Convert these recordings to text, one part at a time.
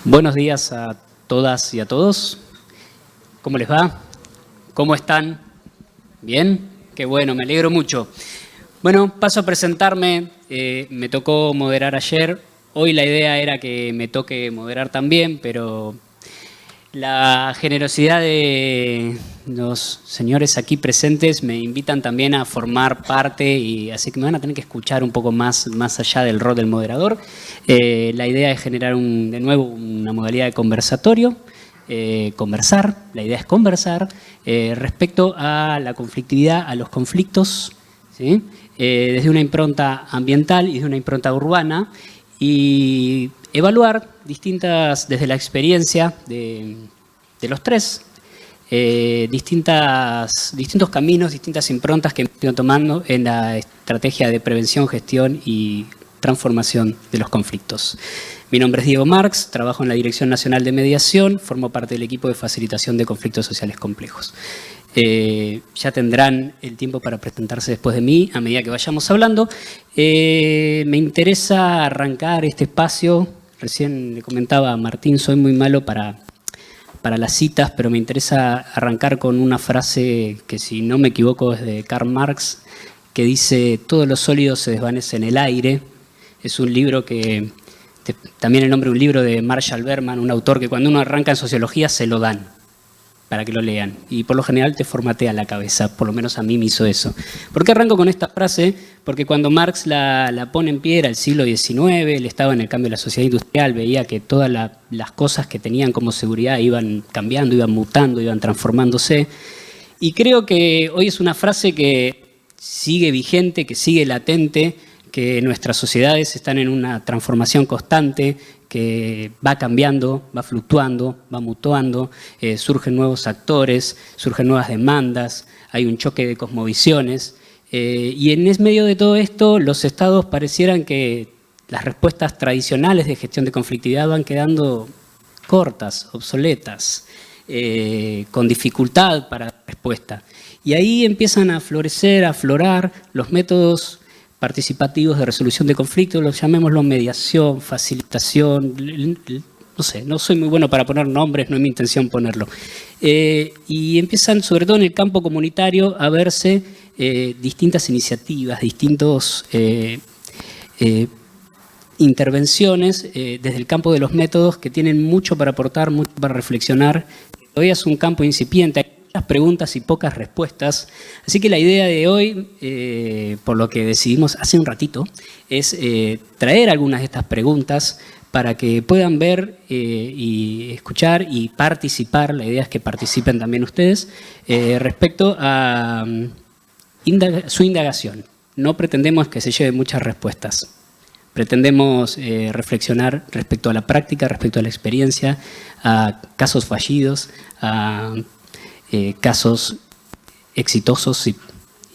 Buenos días a todas y a todos. ¿Cómo les va? ¿Cómo están? ¿Bien? Qué bueno, me alegro mucho. Bueno, paso a presentarme. Me tocó moderar ayer. Hoy la idea era que me toque moderar también, pero la generosidad de los señores aquí presentes me invitan también a formar parte, y así que me van a tener que escuchar un poco más allá del rol del moderador. La idea es generar de nuevo una modalidad de conversatorio, la idea es conversar respecto a la conflictividad, a los conflictos, ¿sí? Desde una impronta ambiental y desde una impronta urbana, y evaluar desde la experiencia de los tres, distintos caminos, distintas improntas que hemos ido tomando en la estrategia de prevención, gestión y transformación de los conflictos. Mi nombre es Diego Marx, trabajo en la Dirección Nacional de Mediación, formo parte del equipo de facilitación de conflictos sociales complejos. Ya tendrán el tiempo para presentarse después de mí a medida que vayamos hablando. Me interesa arrancar este espacio. Recién le comentaba a Martín, soy muy malo para las citas, pero me interesa arrancar con una frase que, si no me equivoco, es de Karl Marx, que dice: todo lo sólido se desvanece en el aire. Es un libro que, también el nombre de un libro de Marshall Berman, un autor que cuando uno arranca en sociología se lo dan para que lo lean, y por lo general te formatea la cabeza, por lo menos a mí me hizo eso. ¿Por qué arranco con esta frase? Porque cuando Marx la pone en pie era el siglo XIX, él estaba en el cambio de la sociedad industrial, veía que todas las cosas que tenían como seguridad iban cambiando, iban mutando, iban transformándose, y creo que hoy es una frase que sigue vigente, que sigue latente, que nuestras sociedades están en una transformación constante, que va cambiando, va fluctuando, va mutuando, surgen nuevos actores, surgen nuevas demandas, hay un choque de cosmovisiones, y en medio de todo esto los estados parecieran que las respuestas tradicionales de gestión de conflictividad van quedando cortas, obsoletas, con dificultad para la respuesta. Y ahí empiezan a florecer, a aflorar los métodos participativos de resolución de conflictos, llamémoslo mediación, facilitación, no sé, no soy muy bueno para poner nombres, no es mi intención ponerlo. Y empiezan, sobre todo en el campo comunitario, a verse distintas iniciativas, distintos intervenciones desde el campo de los métodos, que tienen mucho para aportar, mucho para reflexionar. Todavía es un campo incipiente, hay muchas preguntas y pocas respuestas. Así que la idea de hoy, por lo que decidimos hace un ratito, es traer algunas de estas preguntas para que puedan ver y escuchar y participar. La idea es que participen también ustedes respecto a su indagación. No pretendemos que se lleven muchas respuestas. Pretendemos reflexionar respecto a la práctica, respecto a la experiencia, a casos fallidos, a casos exitosos,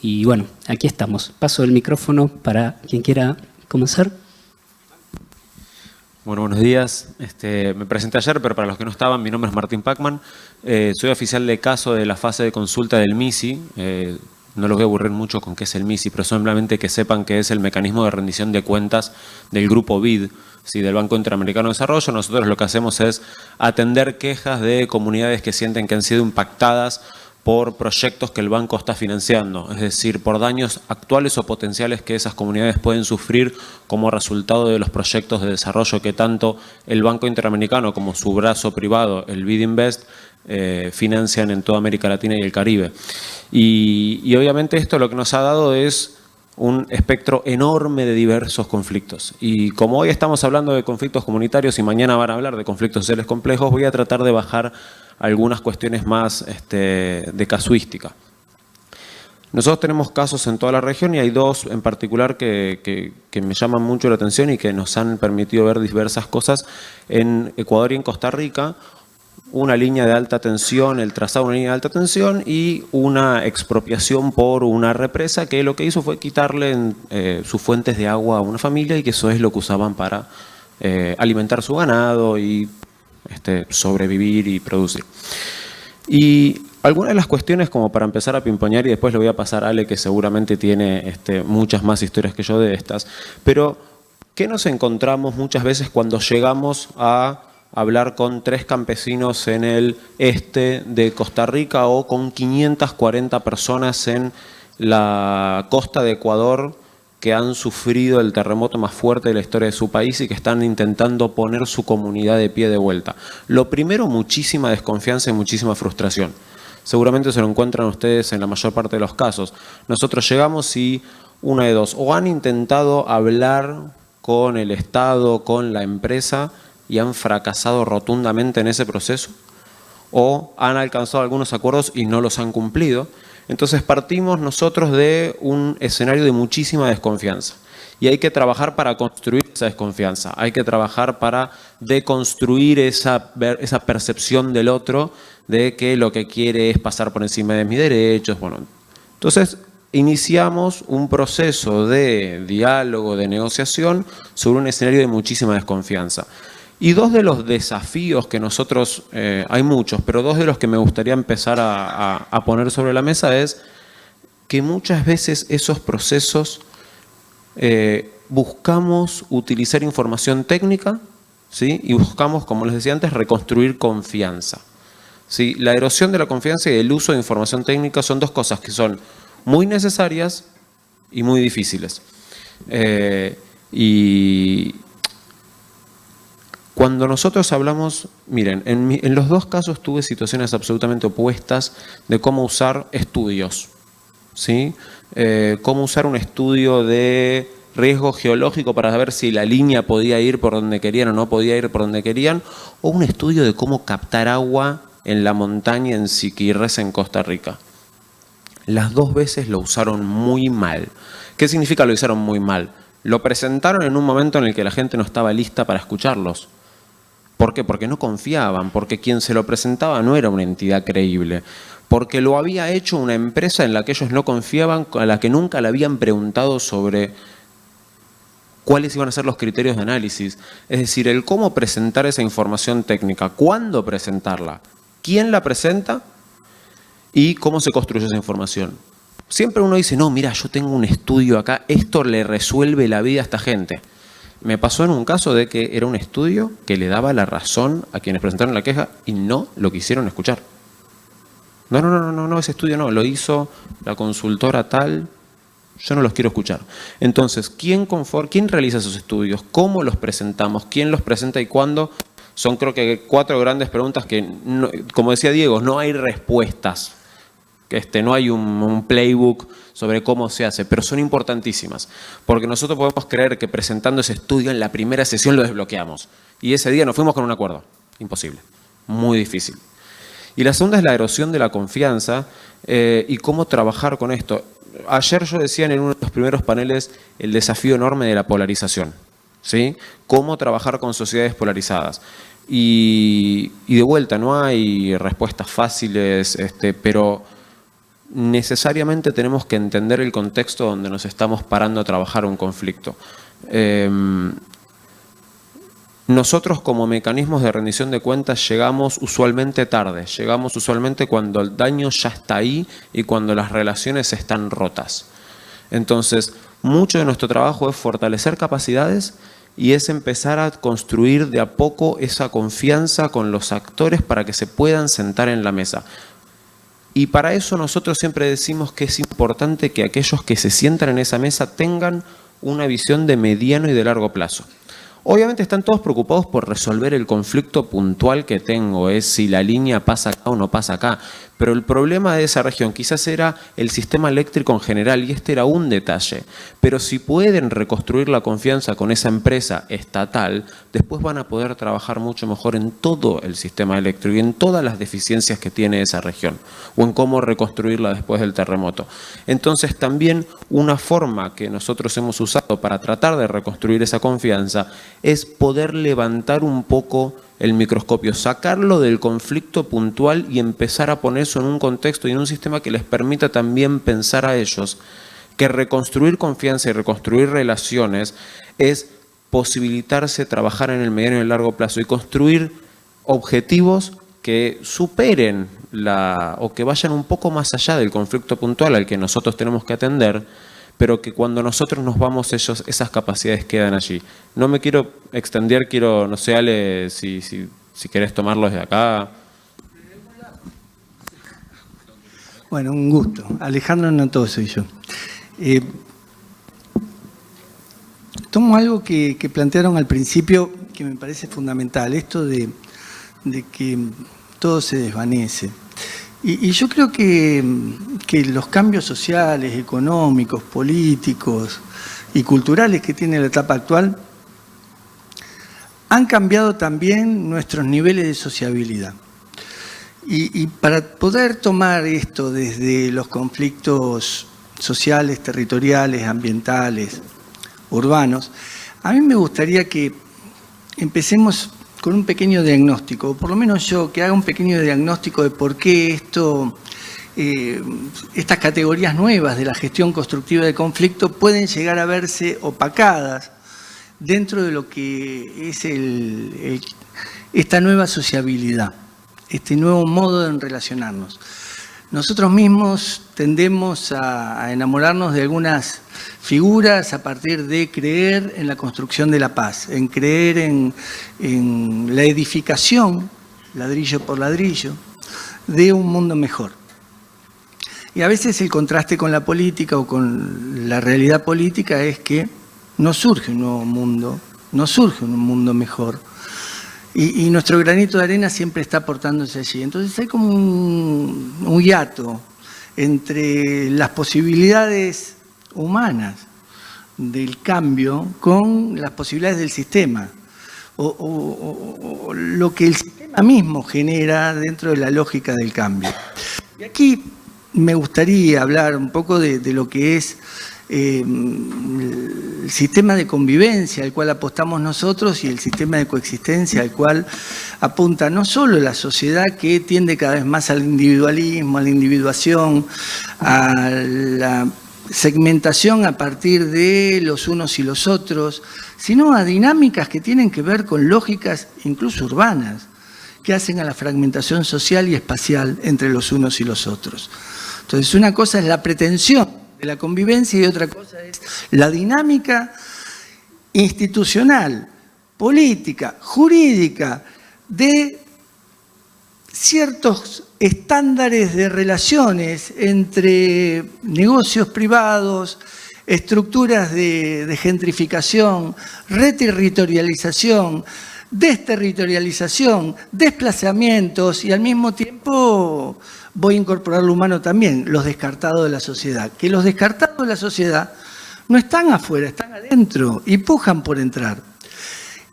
y bueno, aquí estamos. Paso el micrófono para quien quiera comenzar. Bueno, buenos días. Me presenté ayer, pero para los que no estaban, mi nombre es Martín Pacman. Soy oficial de caso de la fase de consulta del MISI. No los voy a aburrir mucho con qué es el MISI, pero simplemente que sepan que es el mecanismo de rendición de cuentas del grupo BID, ¿sí?, del Banco Interamericano de Desarrollo. Nosotros lo que hacemos es atender quejas de comunidades que sienten que han sido impactadas por proyectos que el banco está financiando, es decir, por daños actuales o potenciales que esas comunidades pueden sufrir como resultado de los proyectos de desarrollo que tanto el Banco Interamericano como su brazo privado, el BID Invest, financian en toda América Latina y el Caribe. Y obviamente esto lo que nos ha dado es un espectro enorme de diversos conflictos. Y como hoy estamos hablando de conflictos comunitarios y mañana van a hablar de conflictos sociales complejos, voy a tratar de bajar algunas cuestiones más de casuística. Nosotros tenemos casos en toda la región y hay dos en particular que me llaman mucho la atención y que nos han permitido ver diversas cosas en Ecuador y en Costa Rica. Una línea de alta tensión, el trazado de una línea de alta tensión, y una expropiación por una represa que lo que hizo fue quitarle sus fuentes de agua a una familia, y que eso es lo que usaban para alimentar su ganado y sobrevivir y producir. Y algunas de las cuestiones, como para empezar a pimpoñar, y después le voy a pasar a Ale, que seguramente tiene muchas más historias que yo de estas, pero ¿qué nos encontramos muchas veces cuando llegamos a hablar con 3 campesinos en el este de Costa Rica o con 540 personas en la costa de Ecuador que han sufrido el terremoto más fuerte de la historia de su país y que están intentando poner su comunidad de pie de vuelta. Lo primero, muchísima desconfianza y muchísima frustración. Seguramente se lo encuentran ustedes en la mayor parte de los casos. Nosotros llegamos y una de dos, o han intentado hablar con el Estado, con la empresa y han fracasado rotundamente en ese proceso, o han alcanzado algunos acuerdos y no los han cumplido. Entonces partimos nosotros de un escenario de muchísima desconfianza y hay que trabajar para construir esa desconfianza, hay que trabajar para deconstruir esa percepción del otro de que lo que quiere es pasar por encima de mis derechos. Bueno, entonces iniciamos un proceso de diálogo, de negociación sobre un escenario de muchísima desconfianza. Y dos de los desafíos que nosotros, hay muchos, pero dos de los que me gustaría empezar a poner sobre la mesa es que muchas veces esos procesos buscamos utilizar información técnica, ¿sí? Y buscamos, como les decía antes, reconstruir confianza, ¿sí? La erosión de la confianza y el uso de información técnica son dos cosas que son muy necesarias y muy difíciles. Y cuando nosotros hablamos, miren, en los dos casos tuve situaciones absolutamente opuestas de cómo usar estudios, ¿sí? Cómo usar un estudio de riesgo geológico para saber si la línea podía ir por donde querían o no podía ir por donde querían, o un estudio de cómo captar agua en la montaña en Siquirres, en Costa Rica. Las dos veces lo usaron muy mal. ¿Qué significa lo usaron muy mal? Lo presentaron en un momento en el que la gente no estaba lista para escucharlos. ¿Por qué? Porque no confiaban, porque quien se lo presentaba no era una entidad creíble, porque lo había hecho una empresa en la que ellos no confiaban, a la que nunca le habían preguntado sobre cuáles iban a ser los criterios de análisis. Es decir, el cómo presentar esa información técnica, cuándo presentarla, quién la presenta y cómo se construye esa información. Siempre uno dice, no, mira, yo tengo un estudio acá, esto le resuelve la vida a esta gente. Me pasó en un caso de que era un estudio que le daba la razón a quienes presentaron la queja y no lo quisieron escuchar. No, ese estudio no, lo hizo la consultora tal, yo no los quiero escuchar. Entonces, ¿quién realiza esos estudios? ¿Cómo los presentamos? ¿Quién los presenta y cuándo? Son creo que 4 grandes preguntas que, no, como decía Diego, no hay respuestas. No hay un playbook sobre cómo se hace, pero son importantísimas, porque nosotros podemos creer que presentando ese estudio en la primera sesión lo desbloqueamos, y ese día nos fuimos con un acuerdo. Imposible, muy difícil. Y la segunda es la erosión de la confianza y cómo trabajar con esto. Ayer yo decía en uno de los primeros paneles el desafío enorme de la polarización, ¿sí? Cómo trabajar con sociedades polarizadas. Y de vuelta, no hay respuestas fáciles, pero necesariamente tenemos que entender el contexto donde nos estamos parando a trabajar un conflicto. Nosotros como mecanismos de rendición de cuentas llegamos usualmente tarde, llegamos usualmente cuando el daño ya está ahí y cuando las relaciones están rotas. Entonces, mucho de nuestro trabajo es fortalecer capacidades y es empezar a construir de a poco esa confianza con los actores para que se puedan sentar en la mesa. Y para eso nosotros siempre decimos que es importante que aquellos que se sientan en esa mesa tengan una visión de mediano y de largo plazo. Obviamente están todos preocupados por resolver el conflicto puntual que tengo, es si la línea pasa acá o no pasa acá. Pero el problema de esa región quizás era el sistema eléctrico en general y este era un detalle. Pero si pueden reconstruir la confianza con esa empresa estatal, después van a poder trabajar mucho mejor en todo el sistema eléctrico y en todas las deficiencias que tiene esa región o en cómo reconstruirla después del terremoto. Entonces también una forma que nosotros hemos usado para tratar de reconstruir esa confianza es poder levantar un poco el microscopio, sacarlo del conflicto puntual y empezar a poner eso en un contexto y en un sistema que les permita también pensar a ellos que reconstruir confianza y reconstruir relaciones es posibilitarse trabajar en el mediano y el largo plazo y construir objetivos que superen o que vayan un poco más allá del conflicto puntual al que nosotros tenemos que atender, pero que cuando nosotros nos vamos, esas capacidades quedan allí. No me quiero extender, no sé, Ale, si si querés tomarlo desde acá. Bueno, un gusto. Alejandro Noto soy yo. Tomo algo que plantearon al principio que me parece fundamental, esto de que todo se desvanece. Y yo creo que los cambios sociales, económicos, políticos y culturales que tiene la etapa actual han cambiado también nuestros niveles de sociabilidad. Y para poder tomar esto desde los conflictos sociales, territoriales, ambientales, urbanos, a mí me gustaría que empecemos con un pequeño diagnóstico, o por lo menos yo, que haga un pequeño diagnóstico de por qué estas categorías nuevas de la gestión constructiva de conflicto pueden llegar a verse opacadas dentro de lo que es esta nueva sociabilidad, este nuevo modo de relacionarnos. Nosotros mismos tendemos a enamorarnos de algunas figuras a partir de creer en la construcción de la paz, en creer en la edificación, ladrillo por ladrillo, de un mundo mejor. Y a veces el contraste con la política o con la realidad política es que no surge un nuevo mundo, no surge un mundo mejor. Y nuestro granito de arena siempre está aportándose allí. Entonces hay como un hiato entre las posibilidades humanas del cambio con las posibilidades del sistema, o lo que el sistema mismo genera dentro de la lógica del cambio. Y aquí me gustaría hablar un poco de lo que es el sistema de convivencia al cual apostamos nosotros y el sistema de coexistencia al cual apunta no solo la sociedad que tiende cada vez más al individualismo, a la individuación, a la segmentación a partir de los unos y los otros, sino a dinámicas que tienen que ver con lógicas incluso urbanas, que hacen a la fragmentación social y espacial entre los unos y los otros. Entonces, una cosa es la pretensión de la convivencia y otra cosa es la dinámica institucional, política, jurídica, de ciertos estándares de relaciones entre negocios privados, estructuras de gentrificación, reterritorialización, desterritorialización, desplazamientos y al mismo tiempo voy a incorporar lo humano también, los descartados de la sociedad. Que los descartados de la sociedad no están afuera, están adentro y pujan por entrar.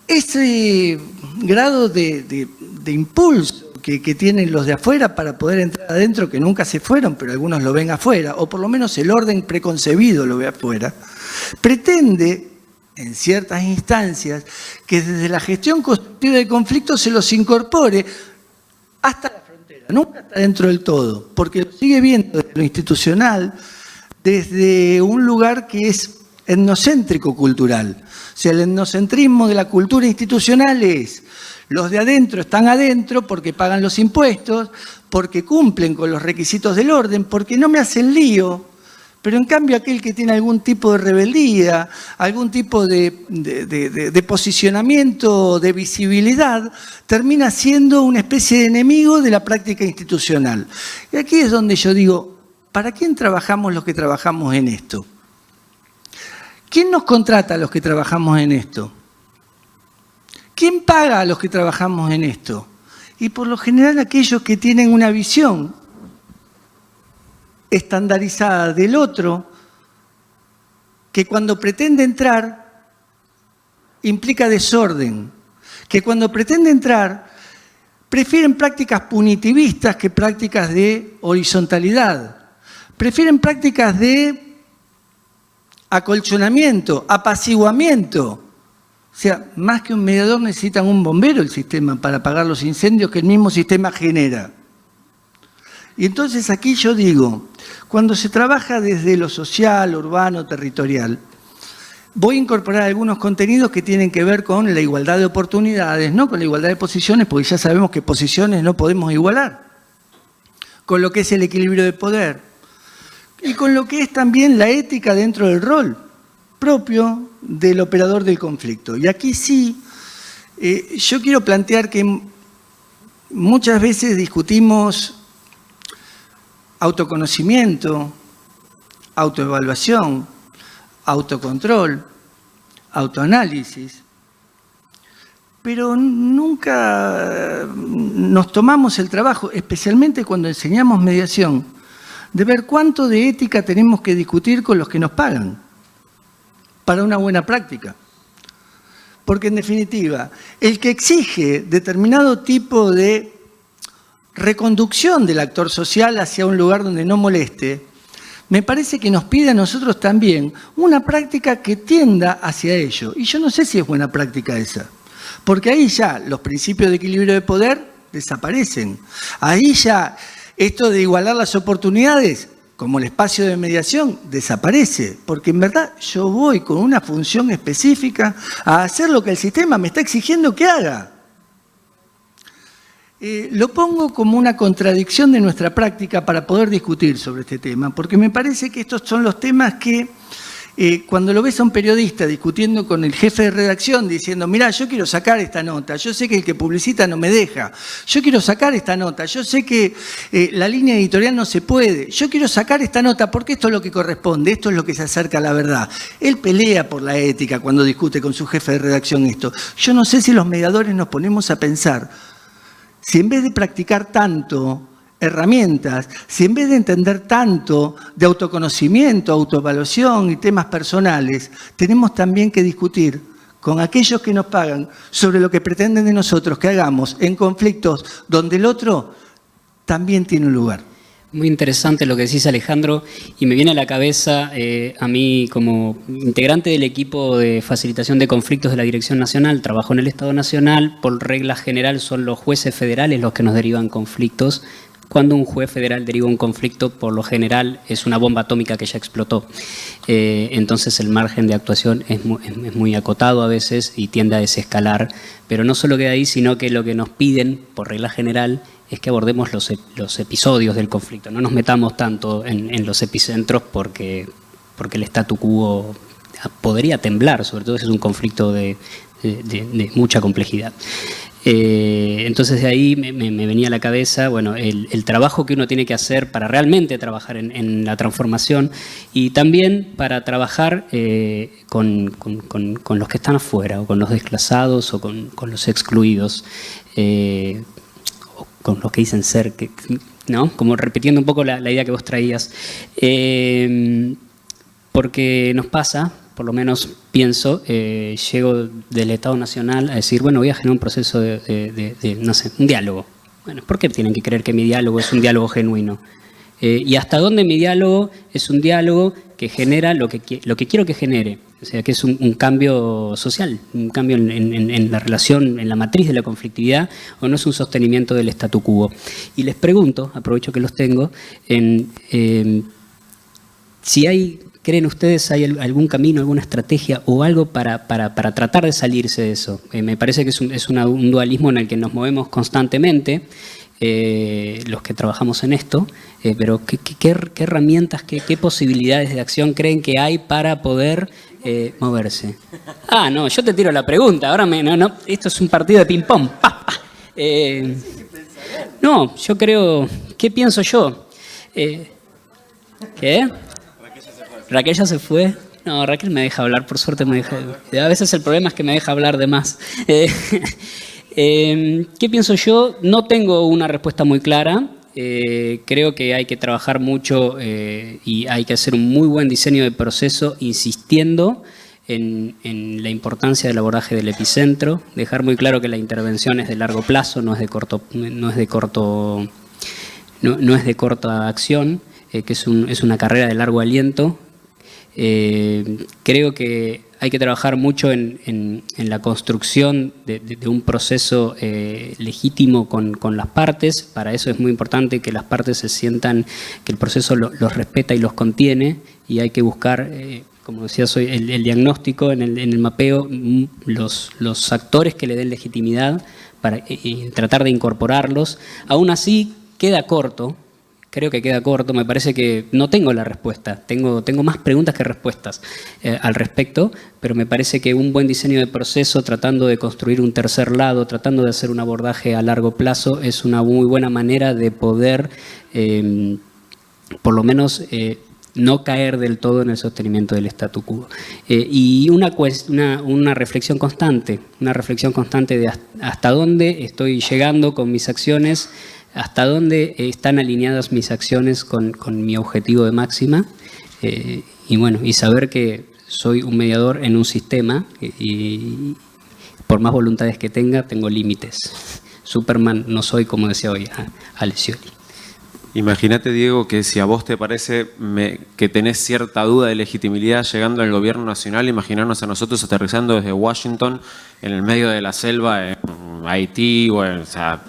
Ese grado de impulso que tienen los de afuera para poder entrar adentro, que nunca se fueron, pero algunos lo ven afuera, o por lo menos el orden preconcebido lo ve afuera, pretende, en ciertas instancias, que desde la gestión constructiva de conflicto se los incorpore hasta la frontera, nunca está dentro del todo, porque lo sigue viendo desde lo institucional, desde un lugar que es etnocéntrico cultural. O sea, el etnocentrismo de la cultura institucional es: los de adentro están adentro porque pagan los impuestos, porque cumplen con los requisitos del orden, porque no me hacen lío. Pero en cambio aquel que tiene algún tipo de rebeldía, algún tipo de posicionamiento, de visibilidad, termina siendo una especie de enemigo de la práctica institucional. Y aquí es donde yo digo, ¿para quién trabajamos los que trabajamos en esto? ¿Quién nos contrata a los que trabajamos en esto? ¿Quién paga a los que trabajamos en esto? Y por lo general aquellos que tienen una visión estandarizada del otro, que cuando pretende entrar implica desorden, que cuando pretende entrar prefieren prácticas punitivistas que prácticas de horizontalidad, prefieren prácticas de acolchonamiento, apaciguamiento. O sea, más que un mediador necesitan un bombero el sistema para apagar los incendios que el mismo sistema genera. Y entonces aquí yo digo, cuando se trabaja desde lo social, urbano, territorial, voy a incorporar algunos contenidos que tienen que ver con la igualdad de oportunidades, no con la igualdad de posiciones, porque ya sabemos que posiciones no podemos igualar, con lo que es el equilibrio de poder y con lo que es también la ética dentro del rol propio del operador del conflicto. Y aquí sí, yo quiero plantear que muchas veces discutimos autoconocimiento, autoevaluación, autocontrol, autoanálisis, pero nunca nos tomamos el trabajo, especialmente cuando enseñamos mediación, de ver cuánto de ética tenemos que discutir con los que nos pagan para una buena práctica. Porque en definitiva, el que exige determinado tipo de reconducción del actor social hacia un lugar donde no moleste, me parece que nos pide a nosotros también una práctica que tienda hacia ello. Y yo no sé si es buena práctica esa, porque ahí ya los principios de equilibrio de poder desaparecen. Ahí ya esto de igualar las oportunidades, como el espacio de mediación, desaparece, porque en verdad yo voy con una función específica a hacer lo que el sistema me está exigiendo que haga. Lo pongo como una contradicción de nuestra práctica para poder discutir sobre este tema, porque me parece que estos son los temas que cuando lo ves a un periodista discutiendo con el jefe de redacción diciendo, mirá, yo quiero sacar esta nota, yo sé que el que publicita no me deja, yo quiero sacar esta nota, yo sé que la línea editorial no se puede, yo quiero sacar esta nota porque esto es lo que corresponde, esto es lo que se acerca a la verdad. Él pelea por la ética cuando discute con su jefe de redacción esto. Yo no sé si los mediadores nos ponemos a pensar, si en vez de practicar tanto herramientas, si en vez de entender tanto de autoconocimiento, autoevaluación y temas personales, tenemos también que discutir con aquellos que nos pagan sobre lo que pretenden de nosotros que hagamos en conflictos donde el otro también tiene un lugar. Muy interesante lo que decís, Alejandro, y me viene a la cabeza a mí como integrante del equipo de facilitación de conflictos de la Dirección Nacional, trabajo en el Estado Nacional, por regla general son los jueces federales los que nos derivan conflictos. Cuando un juez federal deriva un conflicto, por lo general es una bomba atómica que ya explotó. Entonces el margen de actuación es muy acotado a veces y tiende a desescalar, pero no solo queda ahí, sino que lo que nos piden, por regla general, es que abordemos los episodios del conflicto. No nos metamos tanto en los epicentros porque el statu quo podría temblar, sobre todo si es un conflicto de mucha complejidad. Entonces de ahí me venía a la cabeza bueno, el trabajo que uno tiene que hacer para realmente trabajar en la transformación y también para trabajar con los que están afuera, o con los desclasados o con los excluidos. Con los que dicen ser, ¿no? Como repitiendo un poco la idea que vos traías. Porque nos pasa, por lo menos pienso, llego del Estado Nacional a decir, bueno, voy a generar un proceso de no sé, un diálogo. Bueno, ¿por qué tienen que creer que mi diálogo es un diálogo genuino? Y hasta dónde mi diálogo es un diálogo que genera lo que quiero que genere. O sea, que es un cambio social, un cambio en la relación, en la matriz de la conflictividad, o no es un sostenimiento del statu quo. Y les pregunto, aprovecho que los tengo, si ¿creen ustedes hay algún camino, alguna estrategia o algo para tratar de salirse de eso? Me parece que es un dualismo en el que nos movemos constantemente, los que trabajamos en esto, pero ¿qué herramientas, qué posibilidades de acción creen que hay para poder moverse? Ah, no, yo te tiro la pregunta, ahora no, esto es un partido de ping-pong. No, yo creo, ¿qué pienso yo? ¿Qué? Raquel ya se fue. No, Raquel me deja hablar, por suerte me deja. A veces el problema es que me deja hablar de más. ¿Qué pienso yo? No tengo una respuesta muy clara. Creo que hay que trabajar mucho y hay que hacer un muy buen diseño de proceso, insistiendo en la importancia del abordaje del epicentro, dejar muy claro que la intervención es de largo plazo, no es de corta acción, que es una carrera de largo aliento. Creo que hay que trabajar mucho en la construcción de un proceso legítimo con las partes. Para eso es muy importante que las partes se sientan que el proceso los respeta y los contiene, y hay que buscar, como decía, el diagnóstico en el mapeo, los actores que le den legitimidad para tratar de incorporarlos. Aún así queda corto creo que queda corto. Me parece que no tengo la respuesta. Tengo más preguntas que respuestas al respecto, pero me parece que un buen diseño de proceso, tratando de construir un tercer lado, tratando de hacer un abordaje a largo plazo, es una muy buena manera de poder, por lo menos, no caer del todo en el sostenimiento del statu quo. Y una reflexión constante de hasta dónde estoy llegando con mis acciones, hasta dónde están alineadas mis acciones con mi objetivo de máxima, y bueno, y saber que soy un mediador en un sistema y por más voluntades que tenga, tengo límites. Superman no soy, como decía hoy Alessioli. Imagínate, Diego, que si a vos te parece que tenés cierta duda de legitimidad llegando al gobierno nacional, imaginarnos a nosotros aterrizando desde Washington en el medio de la selva en Haití, o sea,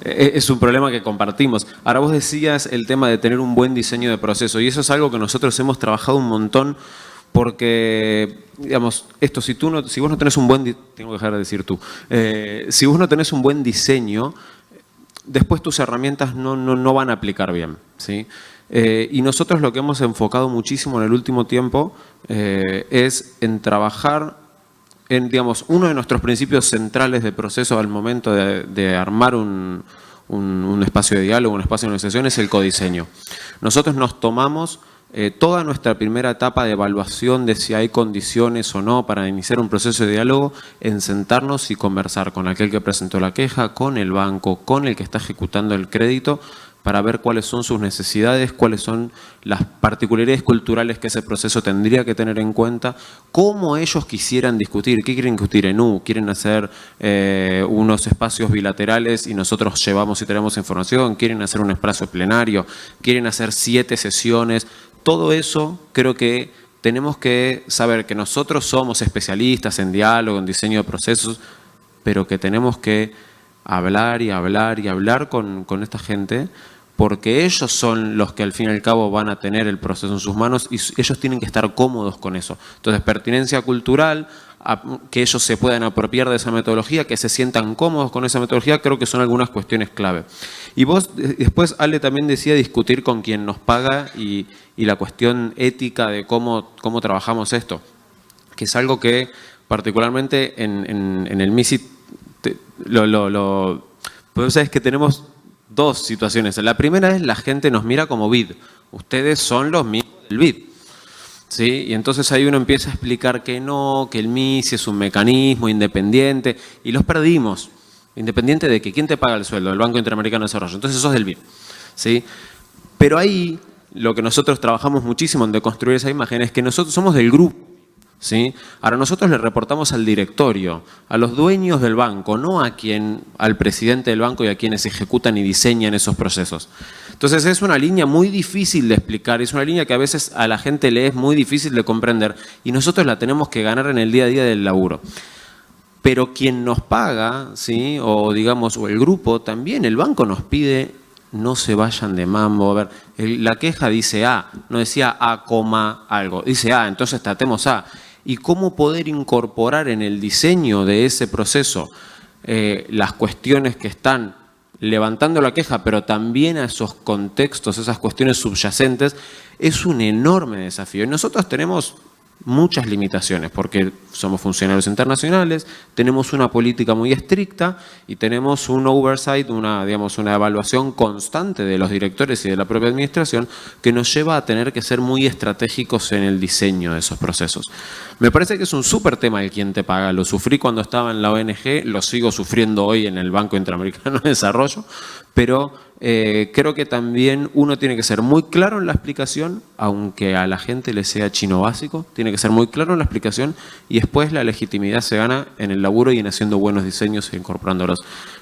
es un problema que compartimos. Ahora vos decías el tema de tener un buen diseño de proceso, y eso es algo que nosotros hemos trabajado un montón, porque, digamos, si vos no tenés un buen, tengo que dejar de decir tú, si vos no tenés un buen diseño, después tus herramientas no van a aplicar bien, ¿sí? Y nosotros lo que hemos enfocado muchísimo en el último tiempo es en trabajar en, digamos, uno de nuestros principios centrales de proceso al momento de armar un espacio de diálogo, un espacio de negociación, es el codiseño. Nosotros nos tomamos toda nuestra primera etapa de evaluación de si hay condiciones o no para iniciar un proceso de diálogo en sentarnos y conversar con aquel que presentó la queja, con el banco, con el que está ejecutando el crédito, para ver cuáles son sus necesidades, cuáles son las particularidades culturales que ese proceso tendría que tener en cuenta, cómo ellos quisieran discutir, qué quieren discutir en U, quieren hacer unos espacios bilaterales y nosotros llevamos y tenemos información, quieren hacer un espacio plenario, quieren hacer 7 sesiones. Todo eso creo que tenemos que saber que nosotros somos especialistas en diálogo, en diseño de procesos, pero que tenemos que hablar y hablar y hablar con esta gente, porque ellos son los que al fin y al cabo van a tener el proceso en sus manos y ellos tienen que estar cómodos con eso. Entonces, pertinencia cultural, que ellos se puedan apropiar de esa metodología, que se sientan cómodos con esa metodología, creo que son algunas cuestiones clave. Y vos, después Ale también decía discutir con quien nos paga y la cuestión ética de cómo trabajamos esto, que es algo que particularmente en el MISI, pues sabes que tenemos dos situaciones. La primera es la gente nos mira como BID. Ustedes son los mismos del BID. ¿Sí? Y entonces ahí uno empieza a explicar que no, que el MISI es un mecanismo independiente y los perdimos. Independiente de que quién te paga el sueldo, el Banco Interamericano de Desarrollo. Entonces sos del BID. ¿Sí? Pero ahí lo que nosotros trabajamos muchísimo en deconstruir esa imagen es que nosotros somos del grupo. ¿Sí? Ahora nosotros le reportamos al directorio, a los dueños del banco, no al presidente del banco y a quienes ejecutan y diseñan esos procesos. Entonces es una línea muy difícil de explicar, es una línea que a veces a la gente le es muy difícil de comprender y nosotros la tenemos que ganar en el día a día del laburo. Pero quien nos paga, ¿sí? O digamos, o el grupo, también el banco nos pide no se vayan de mambo. A ver, la queja dice A, no decía A, algo, dice A, entonces tratemos A. Y cómo poder incorporar en el diseño de ese proceso las cuestiones que están levantando la queja, pero también a esos contextos, esas cuestiones subyacentes, es un enorme desafío. Y nosotros tenemos muchas limitaciones, porque somos funcionarios internacionales, tenemos una política muy estricta y tenemos un oversight, una evaluación constante de los directores y de la propia administración que nos lleva a tener que ser muy estratégicos en el diseño de esos procesos. Me parece que es un súper tema el quién te paga. Lo sufrí cuando estaba en la ONG, lo sigo sufriendo hoy en el Banco Interamericano de Desarrollo, pero creo que también uno tiene que ser muy claro en la explicación, aunque a la gente le sea chino básico, tiene que ser muy claro en la explicación y después la legitimidad se gana en el laburo y en haciendo buenos diseños e incorporándolos.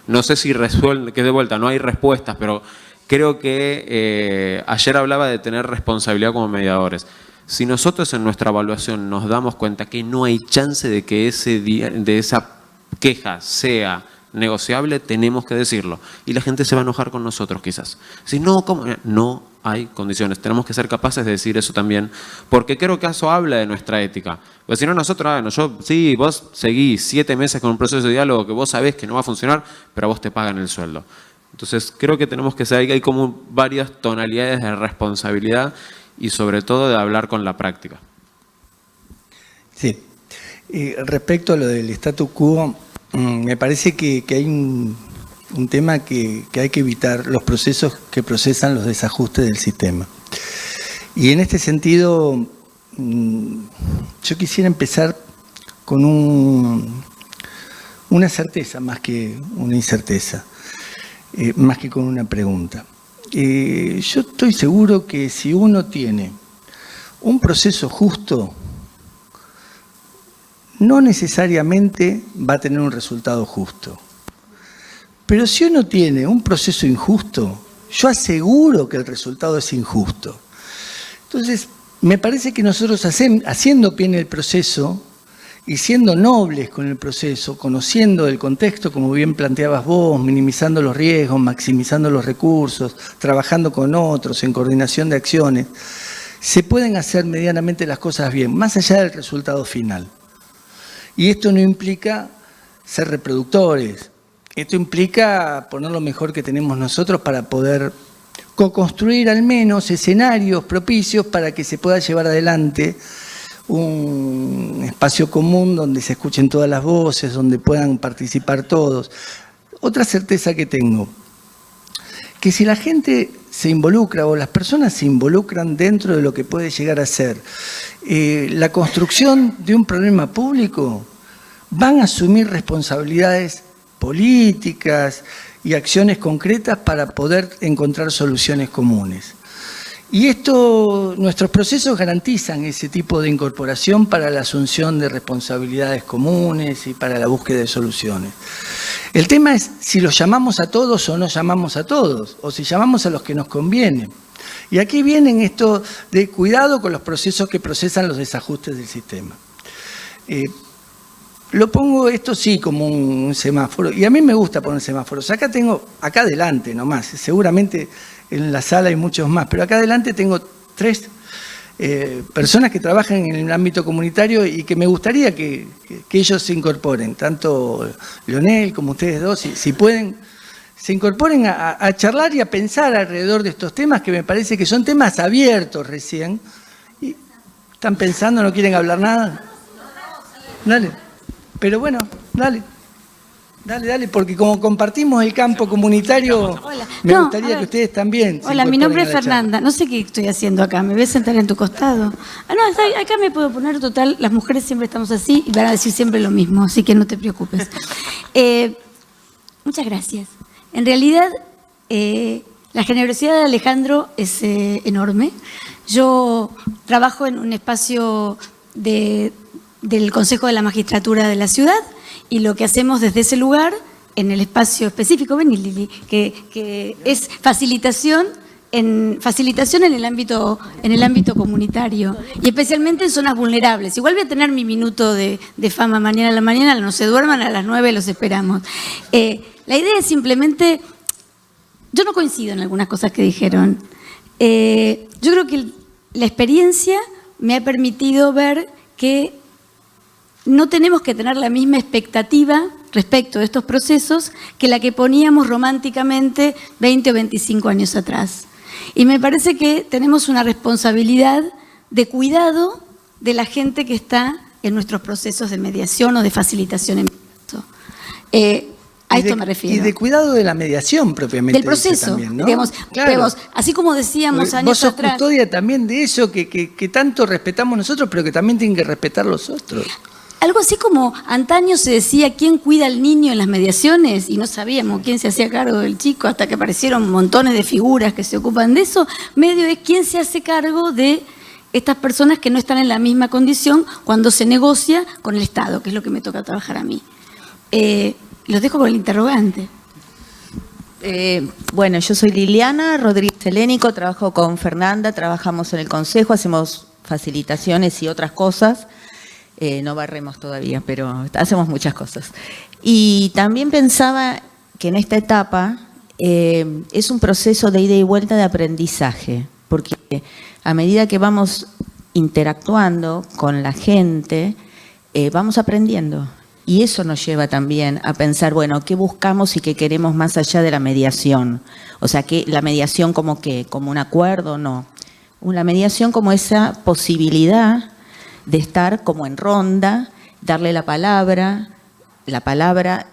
No sé si resuelve, que de vuelta no hay respuestas, pero creo que ayer hablaba de tener responsabilidad como mediadores. Si nosotros en nuestra evaluación nos damos cuenta que no hay chance de que esa queja sea negociable, tenemos que decirlo. Y la gente se va a enojar con nosotros quizás. Si no, ¿cómo? No hay condiciones. Tenemos que ser capaces de decir eso también, porque creo que eso habla de nuestra ética. Porque si no nosotros, vos seguís 7 meses con un proceso de diálogo que vos sabés que no va a funcionar, pero a vos te pagan el sueldo. Entonces creo que tenemos que saber que hay como varias tonalidades de responsabilidad y sobre todo de hablar con la práctica. Sí. Respecto a lo del statu quo, me parece que hay un tema que hay que evitar, los procesos que procesan los desajustes del sistema. Y en este sentido, yo quisiera empezar con una certeza más que una incerteza, más que con una pregunta. Yo estoy seguro que si uno tiene un proceso justo, no necesariamente va a tener un resultado justo. Pero si uno tiene un proceso injusto, yo aseguro que el resultado es injusto. Entonces, me parece que nosotros haciendo bien el proceso y siendo nobles con el proceso, conociendo el contexto, como bien planteabas vos, minimizando los riesgos, maximizando los recursos, trabajando con otros en coordinación de acciones, se pueden hacer medianamente las cosas bien, más allá del resultado final. Y esto no implica ser reproductores, esto implica poner lo mejor que tenemos nosotros para poder co-construir al menos escenarios propicios para que se pueda llevar adelante un espacio común donde se escuchen todas las voces, donde puedan participar todos. Otra certeza que tengo, que si la gente se involucra o las personas se involucran dentro de lo que puede llegar a ser la construcción de un problema público, van a asumir responsabilidades políticas y acciones concretas para poder encontrar soluciones comunes. Y nuestros procesos garantizan ese tipo de incorporación para la asunción de responsabilidades comunes y para la búsqueda de soluciones. El tema es si los llamamos a todos o no llamamos a todos, o si llamamos a los que nos conviene. Y aquí vienen esto de cuidado con los procesos que procesan los desajustes del sistema. Lo pongo esto sí como un semáforo, y a mí me gusta poner semáforos. Acá adelante nomás, seguramente en la sala hay muchos más, pero acá adelante tengo 3 personas que trabajan en el ámbito comunitario y que me gustaría que ellos se incorporen, tanto Leonel como ustedes dos, si pueden, se incorporen a charlar y a pensar alrededor de estos temas que me parece que son temas abiertos recién. Y ¿están pensando, no quieren hablar nada? Dale. Pero bueno, dale, porque como compartimos el campo comunitario, me gustaría que ustedes también se Hola, mi nombre es incorporen a la Fernanda. No sé qué estoy haciendo acá. ¿Me ves sentar en tu costado? No, acá me puedo poner total. Las mujeres siempre estamos así y van a decir siempre lo mismo, así que no te preocupes. Muchas gracias. En realidad, la generosidad de Alejandro es enorme. Yo trabajo en un espacio del Consejo de la Magistratura de la ciudad y lo que hacemos desde ese lugar, en el espacio específico, vení Lili, que es facilitación en el ámbito comunitario y especialmente en zonas vulnerables. Igual voy a tener mi minuto de fama mañana a la mañana, no se duerman, a las 9 los esperamos. La idea es simplemente, yo no coincido en algunas cosas que dijeron. Yo creo que la experiencia me ha permitido ver que no tenemos que tener la misma expectativa respecto de estos procesos que la que poníamos románticamente 20 o 25 años atrás. Y me parece que tenemos una responsabilidad de cuidado de la gente que está en nuestros procesos de mediación o de facilitación en esto. A esto me refiero. Y de cuidado de la mediación propiamente. Del proceso, también, ¿no? digamos, Claro. así como decíamos años Vos sos atrás. custodia también de eso que tanto respetamos nosotros, pero que también tienen que respetar los otros. Algo así como antaño se decía quién cuida al niño en las mediaciones y no sabíamos quién se hacía cargo del chico hasta que aparecieron montones de figuras que se ocupan de eso. Medio es quién se hace cargo de estas personas que no están en la misma condición cuando se negocia con el Estado, que es lo que me toca trabajar a mí. Los dejo con el interrogante. Bueno, yo soy Liliana Rodríguez Helénico, trabajo con Fernanda, trabajamos en el Consejo, hacemos facilitaciones y otras cosas. No barremos todavía, pero hacemos muchas cosas. Y también pensaba que en esta etapa es un proceso de ida y vuelta de aprendizaje, porque a medida que vamos interactuando con la gente, vamos aprendiendo. Y eso nos lleva también a pensar, bueno, ¿qué buscamos y qué queremos más allá de la mediación? O sea, que la mediación como qué, como un acuerdo, no. Una mediación como esa posibilidad de estar como en ronda, darle la palabra,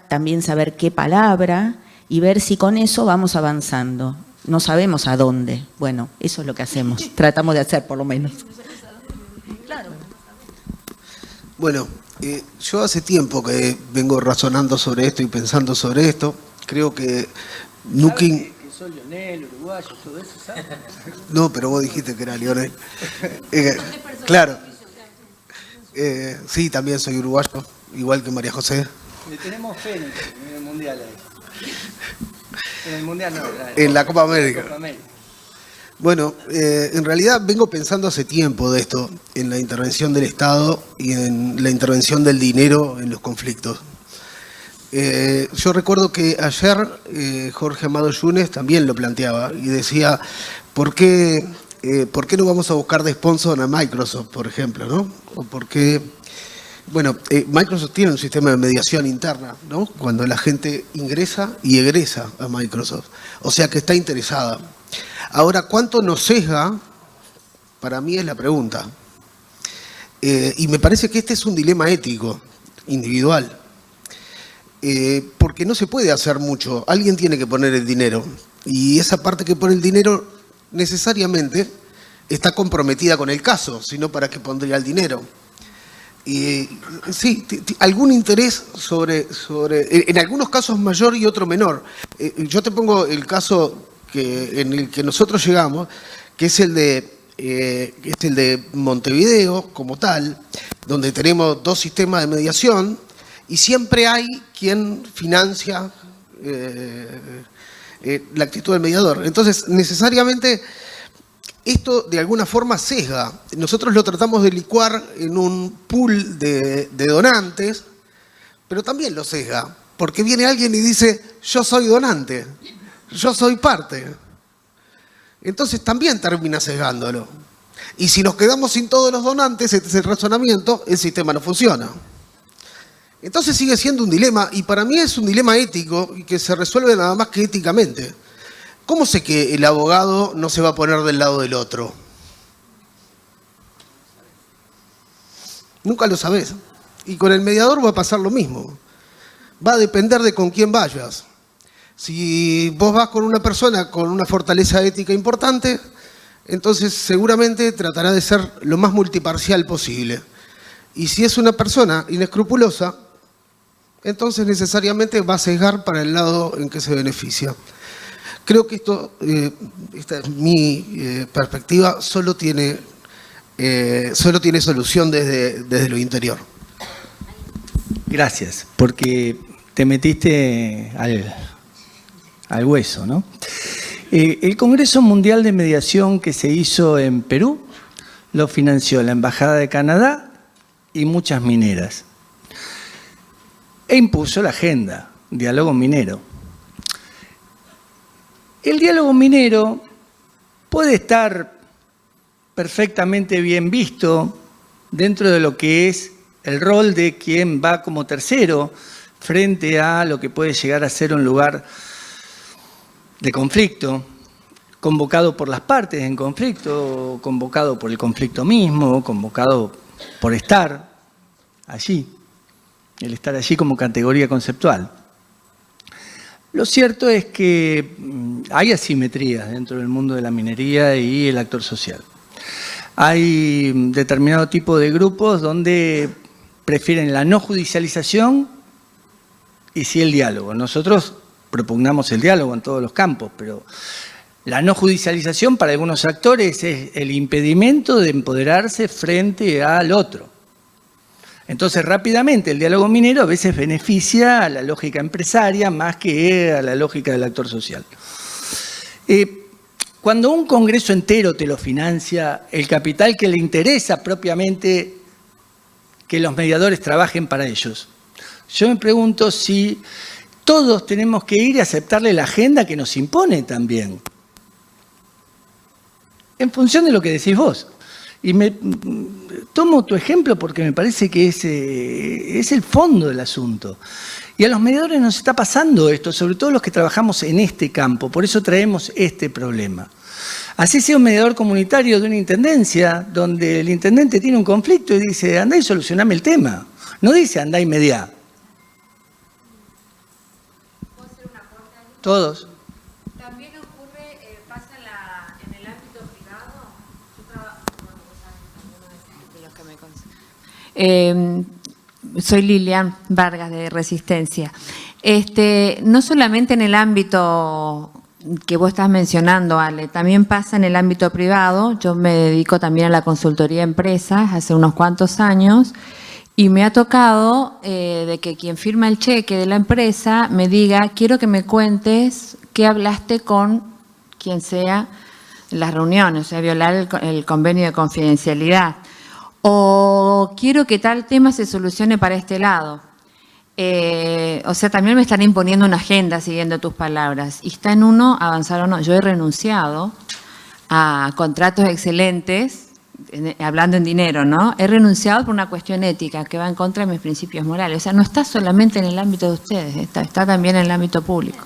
también saber qué palabra y ver si con eso vamos avanzando. No sabemos a dónde. Bueno, eso es lo que hacemos, tratamos de hacer por lo menos. Bueno, yo hace tiempo que vengo razonando sobre esto y pensando sobre esto. Creo que Nukin... Que soy Lionel, uruguayo, todo eso, ¿sabes? No, pero vos dijiste que era Lionel. Claro. Sí, también soy uruguayo, igual que María José. Le tenemos fe en el Mundial ahí. En el Mundial no, En la Copa América. Copa América. Bueno, en realidad vengo pensando hace tiempo de esto, en la intervención del Estado y en la intervención del dinero en los conflictos. Yo recuerdo que ayer Jorge Amado Yunes también lo planteaba y decía, ¿por qué no vamos a buscar de sponsor a Microsoft, por ejemplo, ¿no? O por qué... Bueno, Microsoft tiene un sistema de mediación interna, ¿no? Cuando la gente ingresa y egresa a Microsoft, o sea que está interesada. Ahora, ¿cuánto nos sesga? Para mí es la pregunta. Y me parece que este es un dilema ético, individual. Porque no se puede hacer mucho. Alguien tiene que poner el dinero. Y esa parte que pone el dinero necesariamente está comprometida con el caso, sino para qué pondría el dinero. Sí, algún interés sobre... En algunos casos mayor y otro menor. Yo te pongo el caso en el que nosotros llegamos, que es el de Montevideo como tal, donde tenemos 2 sistemas de mediación y siempre hay quien financia la actitud del mediador. Entonces, necesariamente, esto de alguna forma sesga. Nosotros lo tratamos de licuar en un pool de donantes, pero también lo sesga, porque viene alguien y dice, yo soy donante. Yo soy parte. Entonces también termina sesgándolo. Y si nos quedamos sin todos los donantes, este es el razonamiento, el sistema no funciona. Entonces sigue siendo un dilema, y para mí es un dilema ético y que se resuelve nada más que éticamente. ¿Cómo sé que el abogado no se va a poner del lado del otro? Nunca lo sabés. Y con el mediador va a pasar lo mismo. Va a depender de con quién vayas. Si vos vas con una persona con una fortaleza ética importante, entonces seguramente tratará de ser lo más multiparcial posible. Y si es una persona inescrupulosa, entonces necesariamente va a sesgar para el lado en que se beneficia. Creo que esta es mi perspectiva, solo tiene solución desde lo interior. Gracias, porque te metiste al hueso, ¿no? El Congreso Mundial de Mediación que se hizo en Perú lo financió la Embajada de Canadá y muchas mineras. E impuso la agenda, diálogo minero. El diálogo minero puede estar perfectamente bien visto dentro de lo que es el rol de quien va como tercero frente a lo que puede llegar a ser un lugar de conflicto, convocado por las partes en conflicto, convocado por el conflicto mismo, convocado por estar allí, el estar allí como categoría conceptual. Lo cierto es que hay asimetrías dentro del mundo de la minería y el actor social. Hay determinado tipo de grupos donde prefieren la no judicialización y sí el diálogo. Nosotros propugnamos el diálogo en todos los campos, pero la no judicialización para algunos actores es el impedimento de empoderarse frente al otro. Entonces, rápidamente, el diálogo minero a veces beneficia a la lógica empresaria más que a la lógica del actor social. Cuando un congreso entero te lo financia, el capital que le interesa propiamente que los mediadores trabajen para ellos. Yo me pregunto si todos tenemos que ir y aceptarle la agenda que nos impone también. En función de lo que decís vos. Y tomo tu ejemplo porque me parece que es el fondo del asunto. Y a los mediadores nos está pasando esto, sobre todo los que trabajamos en este campo, por eso traemos este problema. Así sea un mediador comunitario de una intendencia, donde el intendente tiene un conflicto y dice, andá y solucioname el tema. No dice, andá y mediá. ¿Puedo hacer un aporte ahí? Todos. También ocurre, pasa en el ámbito privado. Yo trabajo, bueno, vos sabés, algunos de los que me conocen. Soy Lilian Vargas de Resistencia. No solamente en el ámbito que vos estás mencionando, Ale, también pasa en el ámbito privado. Yo me dedico también a la consultoría de empresas hace unos cuantos años y me ha tocado de que quien firma el cheque de la empresa me diga, quiero que me cuentes qué hablaste con quien sea en las reuniones, o sea, violar el convenio de confidencialidad. O quiero que tal tema se solucione para este lado. O sea, también me están imponiendo una agenda siguiendo tus palabras. Y está en uno, avanzar o no. Yo he renunciado a contratos excelentes, hablando en dinero, ¿no? He renunciado por una cuestión ética que va en contra de mis principios morales. O sea, no está solamente en el ámbito de ustedes, está también en el ámbito público.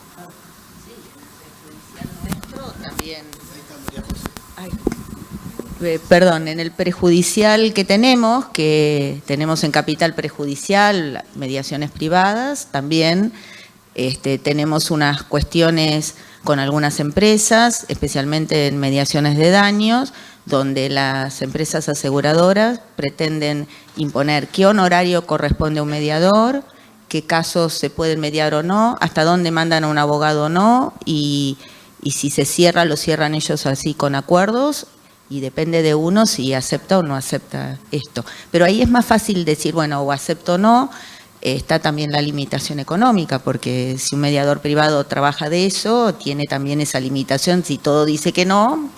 Perdón, en el prejudicial que tenemos en capital prejudicial, mediaciones privadas, también tenemos unas cuestiones con algunas empresas, especialmente en mediaciones de daños, donde las empresas aseguradoras pretenden imponer qué honorario corresponde a un mediador, qué casos se pueden mediar o no, hasta dónde mandan a un abogado o no, y si se cierra, lo cierran ellos así con acuerdos, y depende de uno si acepta o no acepta esto. Pero ahí es más fácil decir, bueno, o acepto o no. Está también la limitación económica, porque si un mediador privado trabaja de eso, tiene también esa limitación. Si todo dice que no,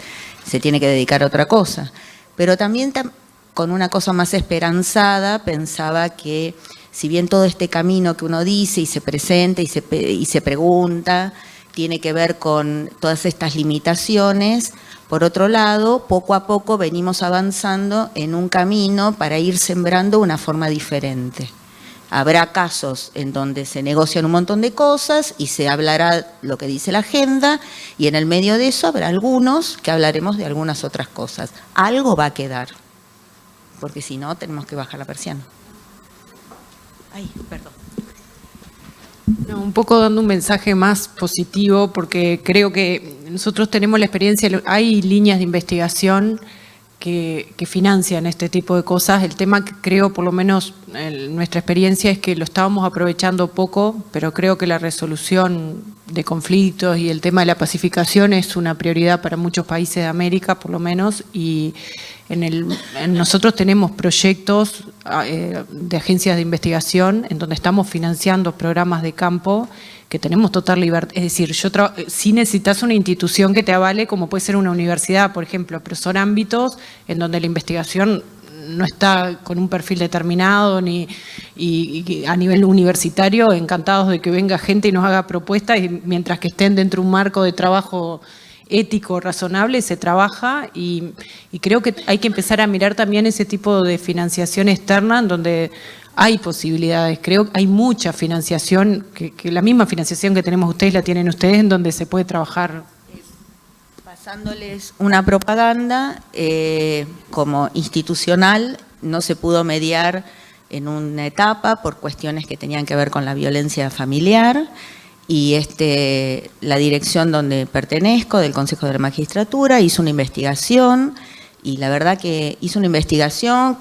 se tiene que dedicar a otra cosa. Pero también con una cosa más esperanzada, pensaba que si bien todo este camino que uno dice y se presenta y se pregunta, tiene que ver con todas estas limitaciones, por otro lado, poco a poco venimos avanzando en un camino para ir sembrando una forma diferente. Habrá casos en donde se negocian un montón de cosas y se hablará lo que dice la agenda, y en el medio de eso habrá algunos que hablaremos de algunas otras cosas. Algo va a quedar, porque si no tenemos que bajar la persiana. Ay, perdón. No, un poco dando un mensaje más positivo, porque creo que nosotros tenemos la experiencia, hay líneas de investigación que financian este tipo de cosas. El tema que creo, por lo menos nuestra experiencia, es que lo estábamos aprovechando poco, pero creo que la resolución de conflictos y el tema de la pacificación es una prioridad para muchos países de América, por lo menos, y nosotros tenemos proyectos de agencias de investigación en donde estamos financiando programas de campo que tenemos total libertad. Es decir, sí necesitas una institución que te avale, como puede ser una universidad, por ejemplo, pero son ámbitos en donde la investigación no está con un perfil determinado y a nivel universitario, encantados de que venga gente y nos haga propuestas, y mientras que estén dentro de un marco de trabajo ético, razonable, se trabaja, y creo que hay que empezar a mirar también ese tipo de financiación externa en donde hay posibilidades. Creo que hay mucha financiación, que la misma financiación que tenemos ustedes la tienen ustedes, en donde se puede trabajar. Pasándoles una propaganda, como institucional, no se pudo mediar en una etapa por cuestiones que tenían que ver con la violencia familiar, y la dirección donde pertenezco, del Consejo de la Magistratura, hizo una investigación, y la verdad que hizo una investigación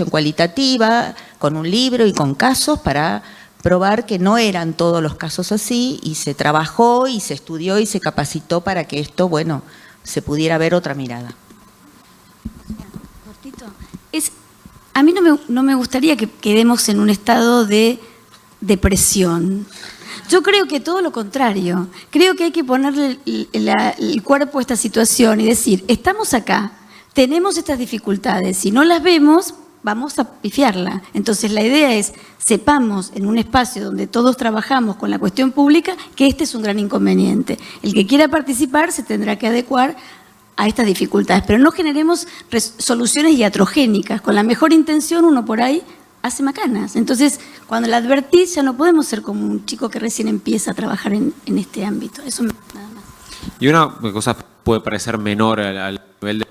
cualitativa, con un libro y con casos para probar que no eran todos los casos así, y se trabajó y se estudió y se capacitó para que esto, bueno, se pudiera ver otra mirada. Cortito. A mí no me gustaría que quedemos en un estado de depresión. Yo creo que todo lo contrario. Creo que hay que ponerle el cuerpo a esta situación y decir, estamos acá, tenemos estas dificultades, si no las vemos, vamos a pifiarla. Entonces la idea es, sepamos en un espacio donde todos trabajamos con la cuestión pública que este es un gran inconveniente. El que quiera participar se tendrá que adecuar a estas dificultades, pero no generemos soluciones iatrogénicas. Con la mejor intención uno por ahí hace macanas. Entonces, cuando la advertís, ya no podemos ser como un chico que recién empieza a trabajar en este ámbito. Eso nada más. Y una cosa puede parecer menor al nivel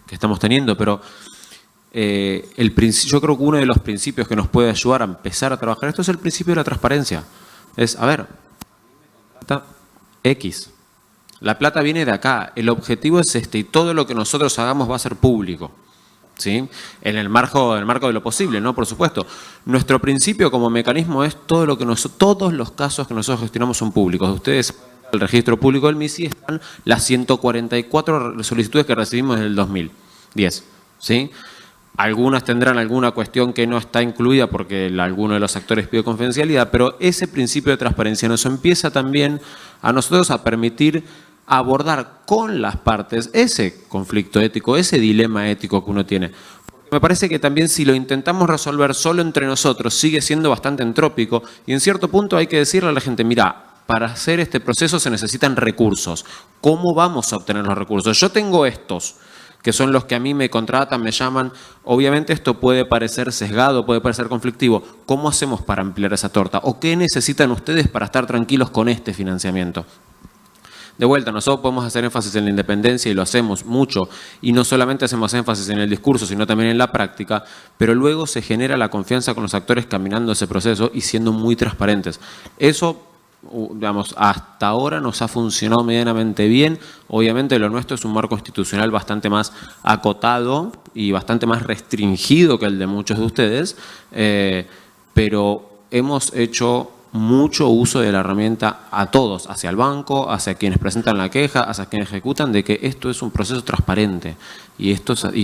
que estamos teniendo, pero yo creo que uno de los principios que nos puede ayudar a empezar a trabajar esto es el principio de la transparencia. Es, a ver, X. La plata viene de acá, el objetivo es este y todo lo que nosotros hagamos va a ser público, ¿sí? En el marco de lo posible, ¿no? Por supuesto. Nuestro principio como mecanismo es todos los casos que nosotros gestionamos son públicos. Ustedes, el registro público del MISI, están las 144 solicitudes que recibimos desde el 2010, ¿sí? Algunas tendrán alguna cuestión que no está incluida porque alguno de los actores pide confidencialidad, pero ese principio de transparencia nos empieza también a nosotros a permitir abordar con las partes ese conflicto ético, ese dilema ético que uno tiene. Me parece que también si lo intentamos resolver solo entre nosotros sigue siendo bastante entrópico y en cierto punto hay que decirle a la gente, mira, para hacer este proceso se necesitan recursos. ¿Cómo vamos a obtener los recursos? Yo tengo estos, que son los que a mí me contratan, me llaman. Obviamente esto puede parecer sesgado, puede parecer conflictivo. ¿Cómo hacemos para ampliar esa torta? ¿O qué necesitan ustedes para estar tranquilos con este financiamiento? De vuelta, nosotros podemos hacer énfasis en la independencia y lo hacemos mucho. Y no solamente hacemos énfasis en el discurso, sino también en la práctica. Pero luego se genera la confianza con los actores caminando ese proceso y siendo muy transparentes. Eso, digamos, hasta ahora nos ha funcionado medianamente bien. Obviamente lo nuestro es un marco institucional bastante más acotado y bastante más restringido que el de muchos de ustedes, pero hemos hecho mucho uso de la herramienta a todos, hacia el banco, hacia quienes presentan la queja, hacia quienes ejecutan, de que esto es un proceso transparente y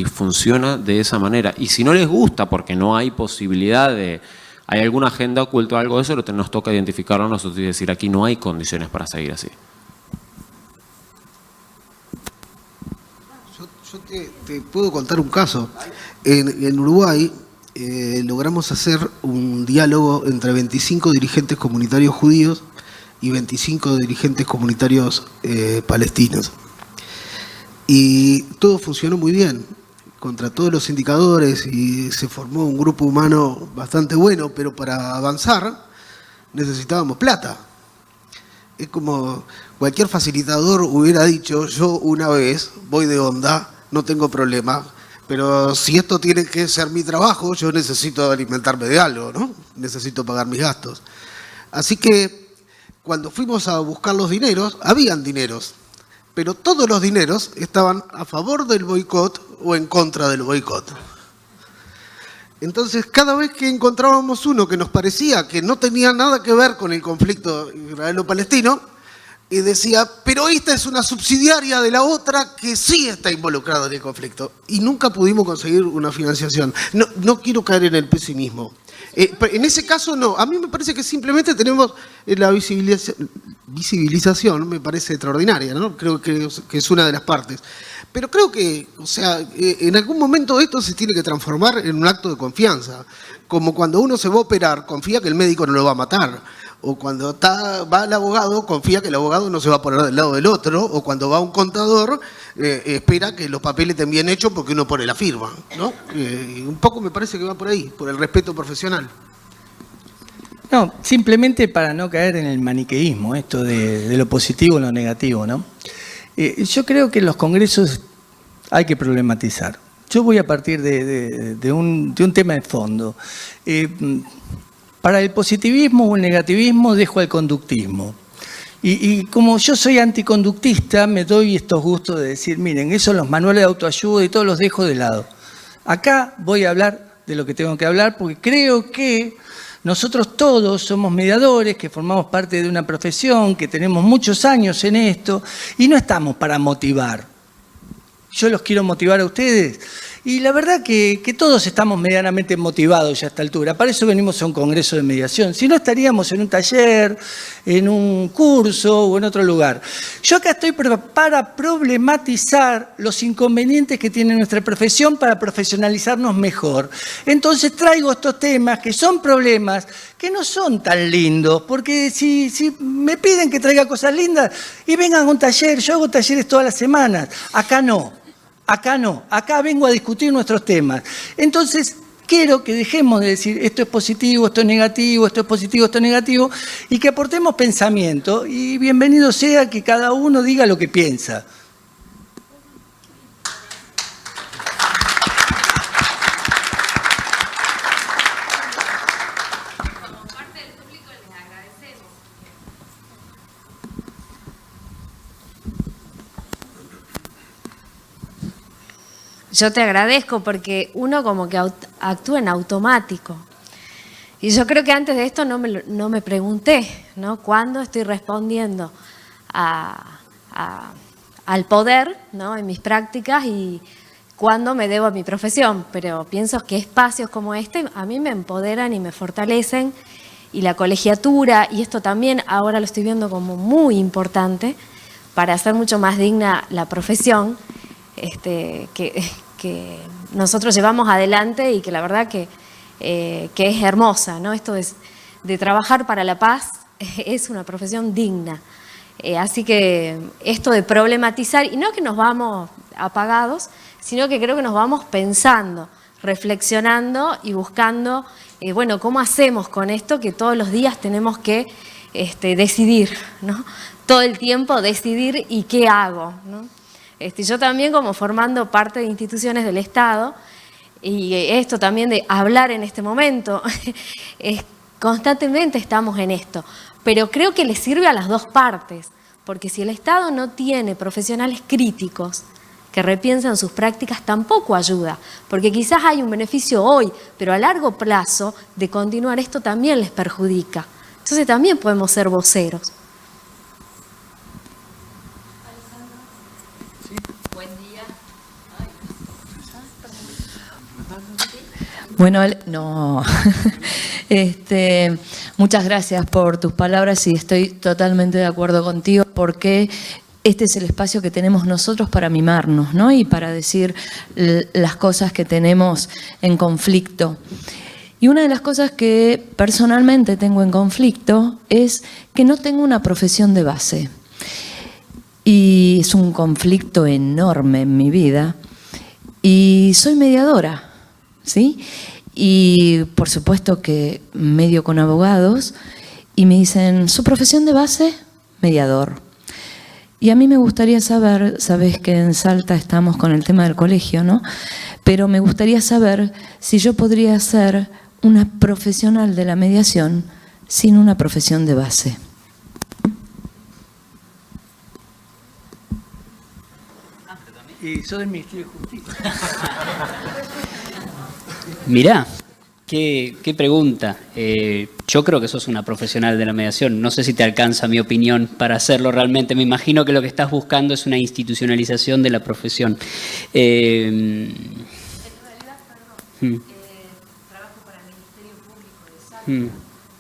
funciona de esa manera. Y si no les gusta, porque no hay posibilidad de... ¿Hay alguna agenda oculta o algo de eso? Nos toca identificarlo a nosotros y decir, aquí no hay condiciones para seguir así. Yo te puedo contar un caso. En Uruguay logramos hacer un diálogo entre 25 dirigentes comunitarios judíos y 25 dirigentes comunitarios palestinos. Y todo funcionó muy bien, contra todos los indicadores, y se formó un grupo humano bastante bueno, pero para avanzar necesitábamos plata. Es como cualquier facilitador hubiera dicho, yo una vez voy de onda, no tengo problema, pero si esto tiene que ser mi trabajo, yo necesito alimentarme de algo, ¿no? Necesito pagar mis gastos. Así que cuando fuimos a buscar los dineros, habían dineros, pero todos los dineros estaban a favor del boicot o en contra del boicot. Entonces, cada vez que encontrábamos uno que nos parecía que no tenía nada que ver con el conflicto israelo-palestino, y decía, pero esta es una subsidiaria de la otra que sí está involucrada en el conflicto. Y nunca pudimos conseguir una financiación. No quiero caer en el pesimismo. En ese caso no. A mí me parece que simplemente tenemos la visibilización, me parece extraordinaria, ¿no? Creo que es una de las partes. Pero creo que, o sea, en algún momento esto se tiene que transformar en un acto de confianza. Como cuando uno se va a operar, confía que el médico no lo va a matar. O cuando va el abogado, confía que el abogado no se va a poner del lado del otro. O cuando va un contador, espera que los papeles estén bien hechos porque uno pone la firma, ¿no? Un poco me parece que va por ahí, por el respeto profesional. No, simplemente para no caer en el maniqueísmo, esto de lo positivo y lo negativo, ¿no? Yo creo que en los congresos hay que problematizar. Yo voy a partir de un tema de fondo. Para el positivismo o el negativismo dejo el conductismo. Y como yo soy anticonductista, me doy estos gustos de decir, miren, eso los manuales de autoayuda y todos los dejo de lado. Acá voy a hablar de lo que tengo que hablar porque creo que nosotros todos somos mediadores, que formamos parte de una profesión, que tenemos muchos años en esto y no estamos para motivar. Yo los quiero motivar a ustedes Y la verdad que todos estamos medianamente motivados ya a esta altura. Para eso venimos a un congreso de mediación. Si no, estaríamos en un taller, en un curso o en otro lugar. Yo acá estoy para problematizar los inconvenientes que tiene nuestra profesión para profesionalizarnos mejor. Entonces traigo estos temas que son problemas que no son tan lindos, porque si me piden que traiga cosas lindas y vengan a un taller, yo hago talleres todas las semanas, acá no, acá vengo a discutir nuestros temas. Entonces, quiero que dejemos de decir esto es positivo, esto es negativo, esto es positivo, esto es negativo, y que aportemos pensamiento, y bienvenido sea que cada uno diga lo que piensa. Yo te agradezco porque uno como que actúa en automático. Y yo creo que antes de esto no me pregunté, ¿no? ¿Cuándo estoy respondiendo al poder, ¿no? En mis prácticas y cuándo me debo a mi profesión? Pero pienso que espacios como este a mí me empoderan y me fortalecen. Y la colegiatura, y esto también ahora lo estoy viendo como muy importante para hacer mucho más digna la profesión, que nosotros llevamos adelante y que la verdad que es hermosa, ¿no? Esto de trabajar para la paz es una profesión digna. Así que esto de problematizar, y no que nos vamos apagados, sino que creo que nos vamos pensando, reflexionando y buscando, bueno, ¿cómo hacemos con esto que todos los días tenemos que decidir, ¿no? Todo el tiempo decidir y qué hago, ¿no? Yo también como formando parte de instituciones del Estado, y esto también de hablar en este momento, constantemente estamos en esto, pero creo que le sirve a las dos partes, porque si el Estado no tiene profesionales críticos que repiensan sus prácticas, tampoco ayuda, porque quizás hay un beneficio hoy, pero a largo plazo de continuar esto también les perjudica. Entonces también podemos ser voceros. Bueno, no. Muchas gracias por tus palabras y estoy totalmente de acuerdo contigo porque este es el espacio que tenemos nosotros para mimarnos, ¿no? Y para decir las cosas que tenemos en conflicto. Y una de las cosas que personalmente tengo en conflicto es que no tengo una profesión de base. Y es un conflicto enorme en mi vida. Y soy mediadora, ¿sí? Y por supuesto que medio con abogados y me dicen, ¿su profesión de base? Mediador. Y a mí me gustaría saber, sabes que en Salta estamos con el tema del colegio, ¿no? Pero me gustaría saber si yo podría ser una profesional de la mediación sin una profesión de base. Y soy del Ministerio de Justicia. Mirá, qué pregunta. Yo creo que sos una profesional de la mediación. No sé si te alcanza mi opinión para hacerlo realmente. Me imagino que lo que estás buscando es una institucionalización de la profesión. En realidad, perdón, trabajo para el Ministerio Público de Salta.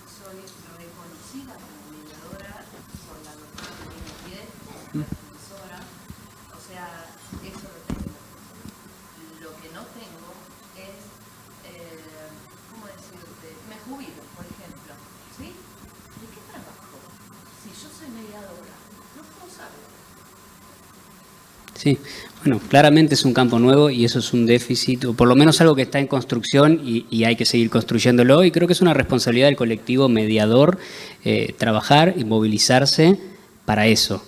Soy reconocida como mediadora por la doctora Marina Pied, profesora. O sea, eso lo tengo. Lo que no tengo es, ¿cómo decirte? Me jubilo, por ejemplo. ¿Sí? ¿De qué trabajo? Si yo soy mediadora, no puedo saber. Sí, bueno, claramente es un campo nuevo y eso es un déficit, o por lo menos algo que está en construcción y hay que seguir construyéndolo, y creo que es una responsabilidad del colectivo mediador trabajar y movilizarse para eso.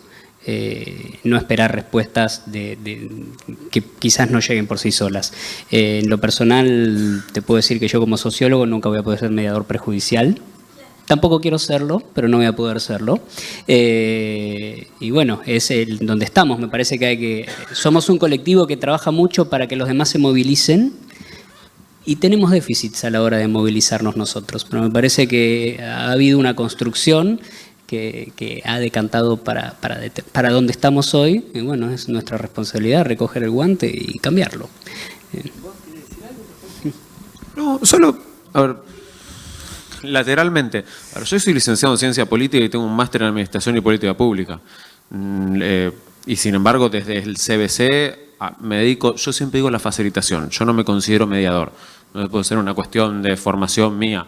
No esperar respuestas que quizás no lleguen por sí solas. En lo personal, te puedo decir que yo como sociólogo nunca voy a poder ser mediador prejudicial. Tampoco quiero serlo, pero no voy a poder serlo. Y bueno, es donde estamos. Me parece que somos un colectivo que trabaja mucho para que los demás se movilicen y tenemos déficits a la hora de movilizarnos nosotros. Pero me parece que ha habido una construcción que ha decantado para donde estamos hoy. Y bueno, es nuestra responsabilidad recoger el guante y cambiarlo. No, solo, a ver, lateralmente. A ver, yo soy licenciado en Ciencia Política y tengo un máster en Administración y Política Pública. Y sin embargo, desde el CBC me dedico, yo siempre digo la facilitación, yo no me considero mediador. No puede ser una cuestión de formación mía.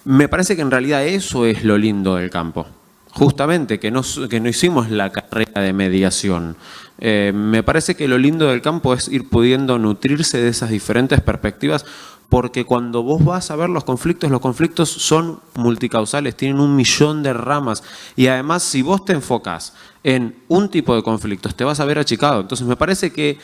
Me parece que en realidad eso es lo lindo del campo. Justamente, que no hicimos la carrera de mediación. Me parece que lo lindo del campo es ir pudiendo nutrirse de esas diferentes perspectivas, porque cuando vos vas a ver los conflictos son multicausales, tienen 1.000.000 de ramas. Y además, si vos te enfocás en un tipo de conflictos, te vas a ver achicado. Entonces, me parece que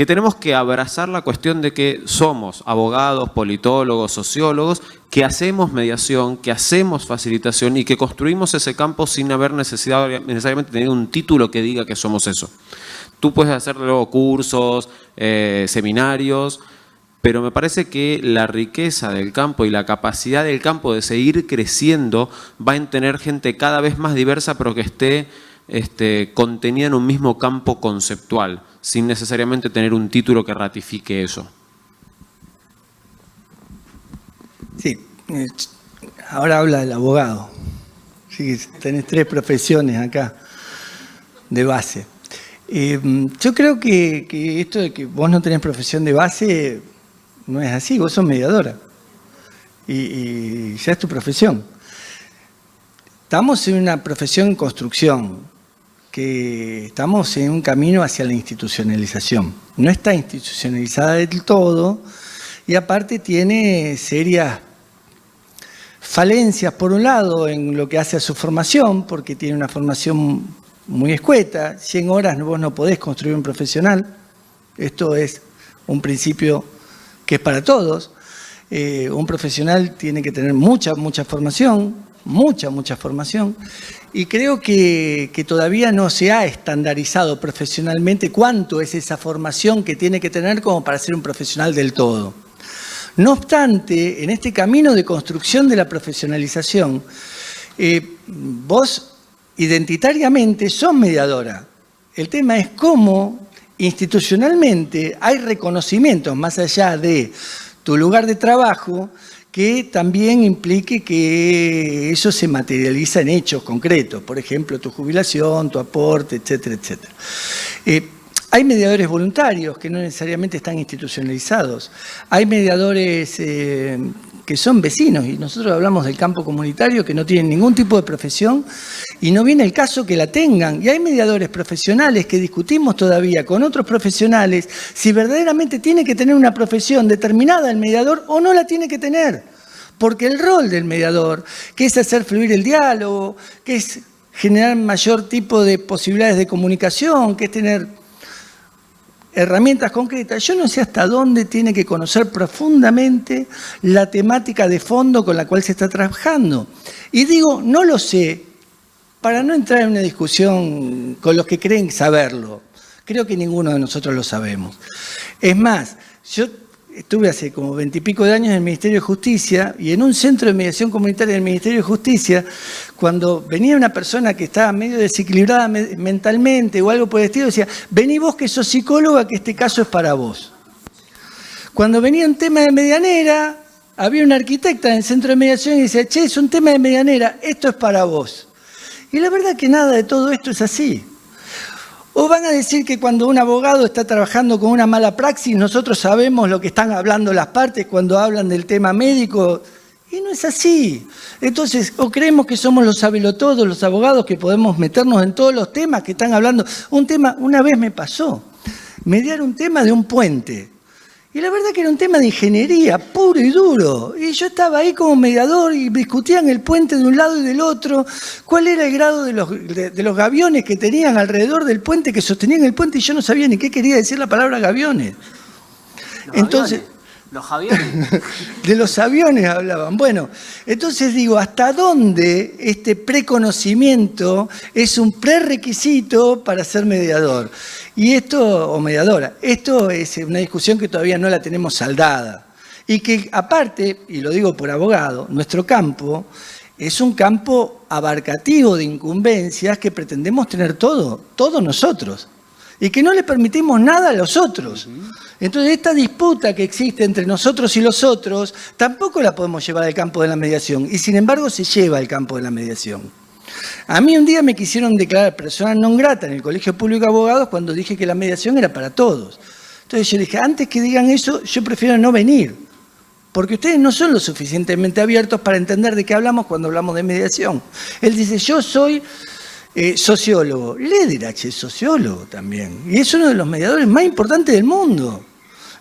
tenemos que abrazar la cuestión de que somos abogados, politólogos, sociólogos, que hacemos mediación, que hacemos facilitación y que construimos ese campo sin haber necesariamente tener un título que diga que somos eso. Tú puedes hacer luego cursos, seminarios, pero me parece que la riqueza del campo y la capacidad del campo de seguir creciendo va en tener gente cada vez más diversa, pero que esté contenida en un mismo campo conceptual, sin necesariamente tener un título que ratifique eso. Sí, ahora habla el abogado. Sí, tenés 3 profesiones acá de base. Yo creo que esto de que vos no tenés profesión de base no es así, vos sos mediadora. Y ya es tu profesión. Estamos en una profesión en construcción, que estamos en un camino hacia la institucionalización. No está institucionalizada del todo y aparte tiene serias falencias, por un lado, en lo que hace a su formación, porque tiene una formación muy escueta. 100 horas vos no podés construir un profesional. Esto es un principio que es para todos. Un profesional tiene que tener mucha formación, mucha formación, y creo que todavía no se ha estandarizado profesionalmente cuánto es esa formación que tiene que tener como para ser un profesional del todo. No obstante, en este camino de construcción de la profesionalización, vos identitariamente sos mediadora. El tema es cómo institucionalmente hay reconocimientos más allá de tu lugar de trabajo que también implique que eso se materializa en hechos concretos, por ejemplo, tu jubilación, tu aporte, etcétera, etcétera. Hay mediadores voluntarios que no necesariamente están institucionalizados. Hay mediadores que son vecinos, y nosotros hablamos del campo comunitario, que no tienen ningún tipo de profesión y no viene el caso que la tengan. Y hay mediadores profesionales que discutimos todavía con otros profesionales si verdaderamente tiene que tener una profesión determinada el mediador o no la tiene que tener. Porque el rol del mediador, que es hacer fluir el diálogo, que es generar mayor tipo de posibilidades de comunicación, que es tener herramientas concretas, yo no sé hasta dónde tiene que conocer profundamente la temática de fondo con la cual se está trabajando. Y digo, no lo sé, para no entrar en una discusión con los que creen saberlo. Creo que ninguno de nosotros lo sabemos. Es más, yo estuve hace como 20 y pico de años en el Ministerio de Justicia y en un centro de mediación comunitaria del Ministerio de Justicia, cuando venía una persona que estaba medio desequilibrada mentalmente o algo por el estilo, decía, vení vos que sos psicóloga, que este caso es para vos. Cuando venía un tema de medianera, había una arquitecta en el centro de mediación y decía, che, es un tema de medianera, esto es para vos. Y la verdad que nada de todo esto es así. O van a decir que cuando un abogado está trabajando con una mala praxis, nosotros sabemos lo que están hablando las partes cuando hablan del tema médico, y no es así. Entonces, o creemos que somos los sabelotodos, los abogados, que podemos meternos en todos los temas que están hablando. Un tema, una vez me pasó, mediar un tema de un puente. Y la verdad que era un tema de ingeniería, puro y duro. Y yo estaba ahí como mediador y discutían el puente de un lado y del otro, cuál era el grado de los gaviones que tenían alrededor del puente, que sostenían el puente, y yo no sabía ni qué quería decir la palabra gaviones. Entonces, los aviones. De los aviones hablaban. Bueno, entonces digo, ¿hasta dónde este preconocimiento es un prerequisito para ser mediador? Y esto, o mediadora, esto es una discusión que todavía no la tenemos saldada. Y que aparte, y lo digo por abogado, nuestro campo es un campo abarcativo de incumbencias que pretendemos tener todos nosotros. y que no le permitimos nada a los otros. Entonces, esta disputa que existe entre nosotros y los otros, tampoco la podemos llevar al campo de la mediación, y sin embargo se lleva al campo de la mediación. A mí un día me quisieron declarar persona non grata en el Colegio Público de Abogados cuando dije que la mediación era para todos. Entonces yo dije, antes que digan eso, yo prefiero no venir, porque ustedes no son lo suficientemente abiertos para entender de qué hablamos cuando hablamos de mediación. Él dice, yo soy sociólogo. Lederach es sociólogo también, y es uno de los mediadores más importantes del mundo.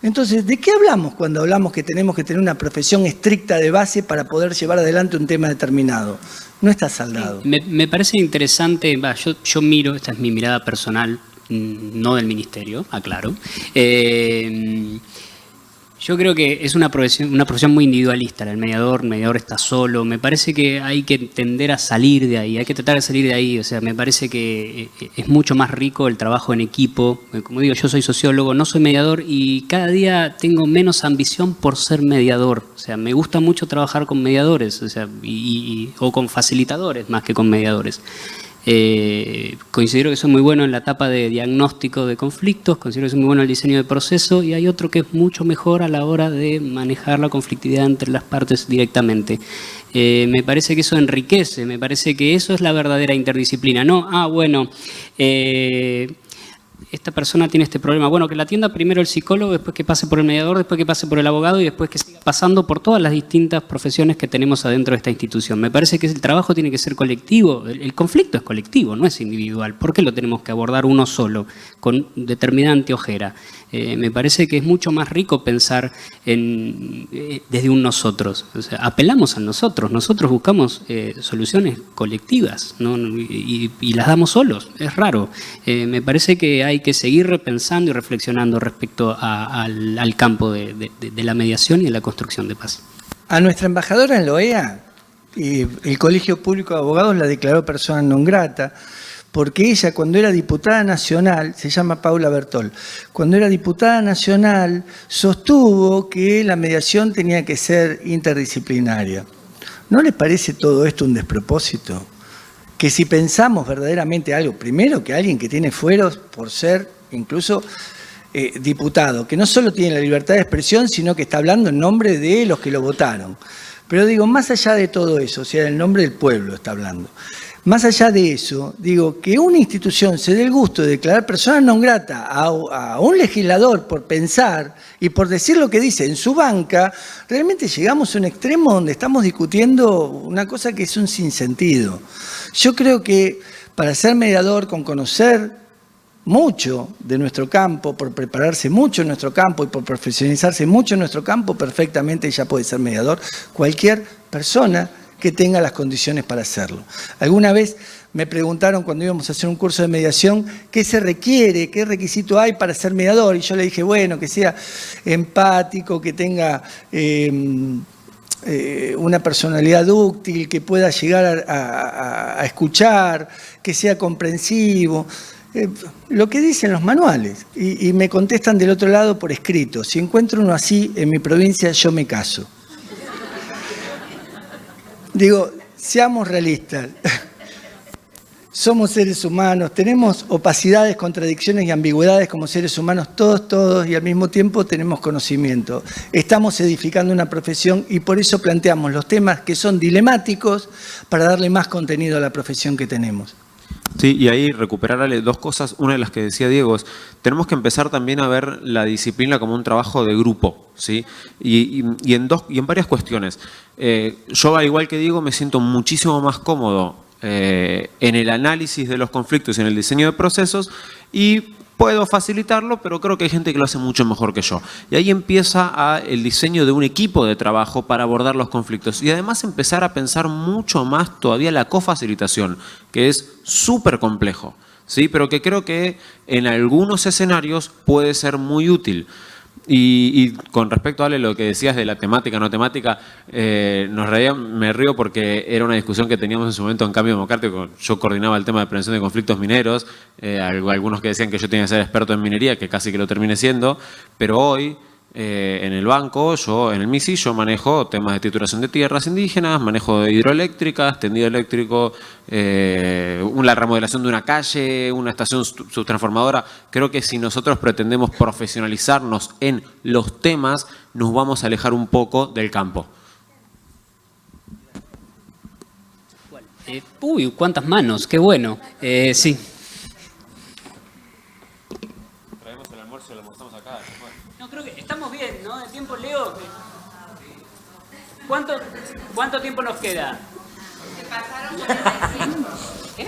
Entonces, ¿de qué hablamos cuando hablamos que tenemos que tener una profesión estricta de base para poder llevar adelante un tema determinado? No está saldado. Me parece interesante, yo miro, esta es mi mirada personal, no del ministerio, aclaro. Yo creo que es una profesión muy individualista, el mediador está solo. Me parece que hay que tender a salir de ahí, hay que tratar de salir de ahí. O sea, me parece que es mucho más rico el trabajo en equipo. Como digo, yo soy sociólogo, no soy mediador y cada día tengo menos ambición por ser mediador. O sea, me gusta mucho trabajar con mediadores, o sea, o con facilitadores más que con mediadores. Considero que soy muy bueno en la etapa de diagnóstico de conflictos, considero que soy muy bueno en el diseño de proceso y hay otro que es mucho mejor a la hora de manejar la conflictividad entre las partes directamente. Me parece que eso enriquece, me parece que eso es la verdadera interdisciplina. No, bueno, esta persona tiene este problema. Bueno, que la atienda primero el psicólogo, después que pase por el mediador, después que pase por el abogado y después que siga pasando por todas las distintas profesiones que tenemos adentro de esta institución. Me parece que el trabajo tiene que ser colectivo. El conflicto es colectivo, no es individual. ¿Por qué lo tenemos que abordar uno solo, con determinante ojera? Me parece que es mucho más rico pensar desde un nosotros. O sea, apelamos a nosotros buscamos soluciones colectivas, ¿no? Y las damos solos, es raro. Me parece que hay que seguir repensando y reflexionando respecto al campo de la mediación y de la construcción de paz. A nuestra embajadora en la OEA, el Colegio Público de Abogados la declaró persona non grata, porque ella cuando era diputada nacional, se llama Paula Bertol, cuando era diputada nacional sostuvo que la mediación tenía que ser interdisciplinaria. ¿No les parece todo esto un despropósito? Que si pensamos verdaderamente algo, primero que alguien que tiene fueros por ser incluso diputado, que no solo tiene la libertad de expresión, sino que está hablando en nombre de los que lo votaron. Pero digo, más allá de todo eso, o sea, en nombre del pueblo está hablando. Más allá de eso, digo, que una institución se dé el gusto de declarar persona non grata a un legislador por pensar y por decir lo que dice en su banca, realmente llegamos a un extremo donde estamos discutiendo una cosa que es un sinsentido. Yo creo que para ser mediador, con conocer mucho de nuestro campo, por prepararse mucho en nuestro campo y por profesionalizarse mucho en nuestro campo, perfectamente ya puede ser mediador cualquier persona que tenga las condiciones para hacerlo. Alguna vez me preguntaron cuando íbamos a hacer un curso de mediación qué se requiere, qué requisito hay para ser mediador, y yo le dije, bueno, que sea empático, que tenga una personalidad dúctil, que pueda llegar a escuchar, que sea comprensivo, lo que dicen los manuales. Y me contestan del otro lado por escrito, si encuentro uno así en mi provincia, yo me caso. Digo, seamos realistas. Somos seres humanos, tenemos opacidades, contradicciones y ambigüedades como seres humanos, todos, y al mismo tiempo tenemos conocimiento. Estamos edificando una profesión y por eso planteamos los temas que son dilemáticos para darle más contenido a la profesión que tenemos. Sí, y ahí recuperarle dos cosas. Una de las que decía Diego es, tenemos que empezar también a ver la disciplina como un trabajo de grupo, ¿sí? Y en varias cuestiones. Yo, al igual que Diego, me siento muchísimo más cómodo en el análisis de los conflictos y en el diseño de procesos y puedo facilitarlo, pero creo que hay gente que lo hace mucho mejor que yo. Y ahí empieza el diseño de un equipo de trabajo para abordar los conflictos. Y además empezar a pensar mucho más todavía la cofacilitación, que es súper complejo, ¿sí? Pero que creo que en algunos escenarios puede ser muy útil. Y con respecto a Ale, lo que decías de la temática, no temática, me río porque era una discusión que teníamos en su momento en Cambio Democrático. Yo coordinaba el tema de prevención de conflictos mineros, algunos que decían que yo tenía que ser experto en minería, que casi que lo terminé siendo, pero hoy en el banco, en el MISI, yo manejo temas de titulación de tierras indígenas, manejo de hidroeléctricas, tendido eléctrico, la remodelación de una calle, una estación subtransformadora. Creo que si nosotros pretendemos profesionalizarnos en los temas, nos vamos a alejar un poco del campo. Uy, cuántas manos, qué bueno. Sí. Traemos el almuerzo y lo almorzamos acá. No, creo que estamos bien, ¿no? De tiempo, Leo. ¿Cuánto tiempo nos queda? Se pasaron 45. ¿Qué?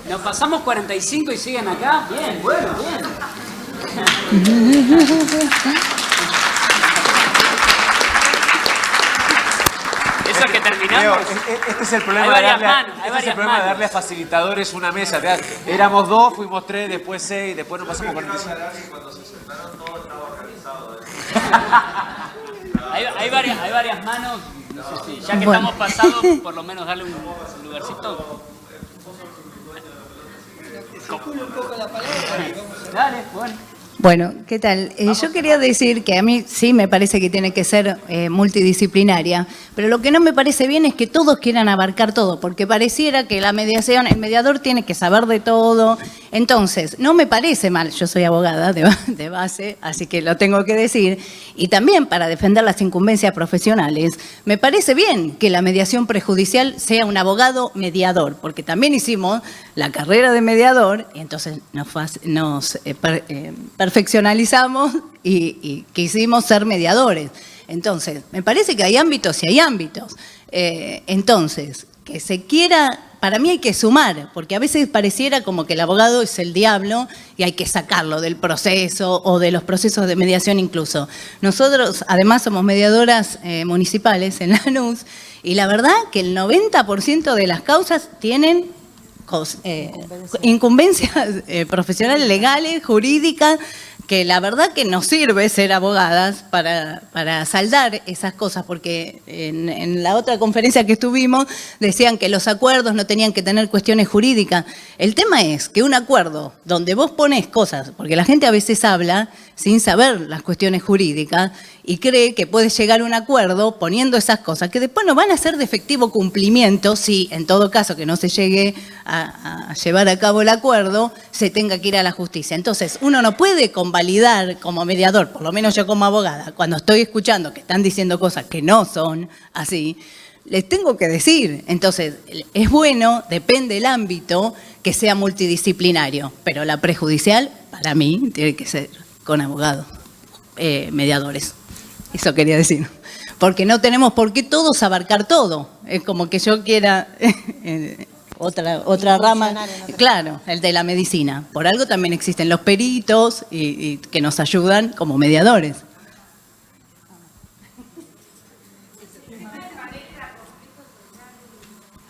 Nos pasamos 45 y siguen acá. Bien, bueno, bien. Eso es que terminamos. Leo, este es el problema, de darle a facilitadores una mesa. Éramos 2, fuimos 3, después 6, después nos pasamos 45. Hay varias manos. No sé si, ya que estamos pasados, por lo menos darle un lugarcito. Dale, bueno. Bueno, ¿qué tal? Yo quería decir que a mí sí me parece que tiene que ser multidisciplinaria, pero lo que no me parece bien es que todos quieran abarcar todo, porque pareciera que la mediación, el mediador tiene que saber de todo. Entonces, no me parece mal, yo soy abogada de base, así que lo tengo que decir, y también para defender las incumbencias profesionales, me parece bien que la mediación prejudicial sea un abogado mediador, porque también hicimos la carrera de mediador, y entonces nos perfeccionalizamos y quisimos ser mediadores. Entonces, me parece que hay ámbitos y hay ámbitos. Entonces, que se quiera, para mí hay que sumar, porque a veces pareciera como que el abogado es el diablo y hay que sacarlo del proceso o de los procesos de mediación incluso. Nosotros, además, somos mediadoras municipales en Lanús y la verdad que el 90% de las causas tienen incumbencias profesionales, legales, jurídicas, que la verdad que nos sirve ser abogadas para saldar esas cosas, porque en la otra conferencia que estuvimos decían que los acuerdos no tenían que tener cuestiones jurídicas. El tema es que un acuerdo donde vos pones cosas, porque la gente a veces habla sin saber las cuestiones jurídicas y cree que puede llegar a un acuerdo poniendo esas cosas que después no van a ser de efectivo cumplimiento si, en todo caso, que no se llegue a llevar a cabo el acuerdo, se tenga que ir a la justicia. Entonces, uno no puede convalidar como mediador, por lo menos yo como abogada, cuando estoy escuchando que están diciendo cosas que no son así, les tengo que decir. Entonces, es bueno, depende del ámbito, que sea multidisciplinario, pero la prejudicial, para mí, tiene que ser con abogados, mediadores. Eso quería decir. Porque no tenemos por qué todos abarcar todo. Es como que yo quiera otra rama. Claro, el de la medicina. Por algo también existen los peritos y que nos ayudan como mediadores.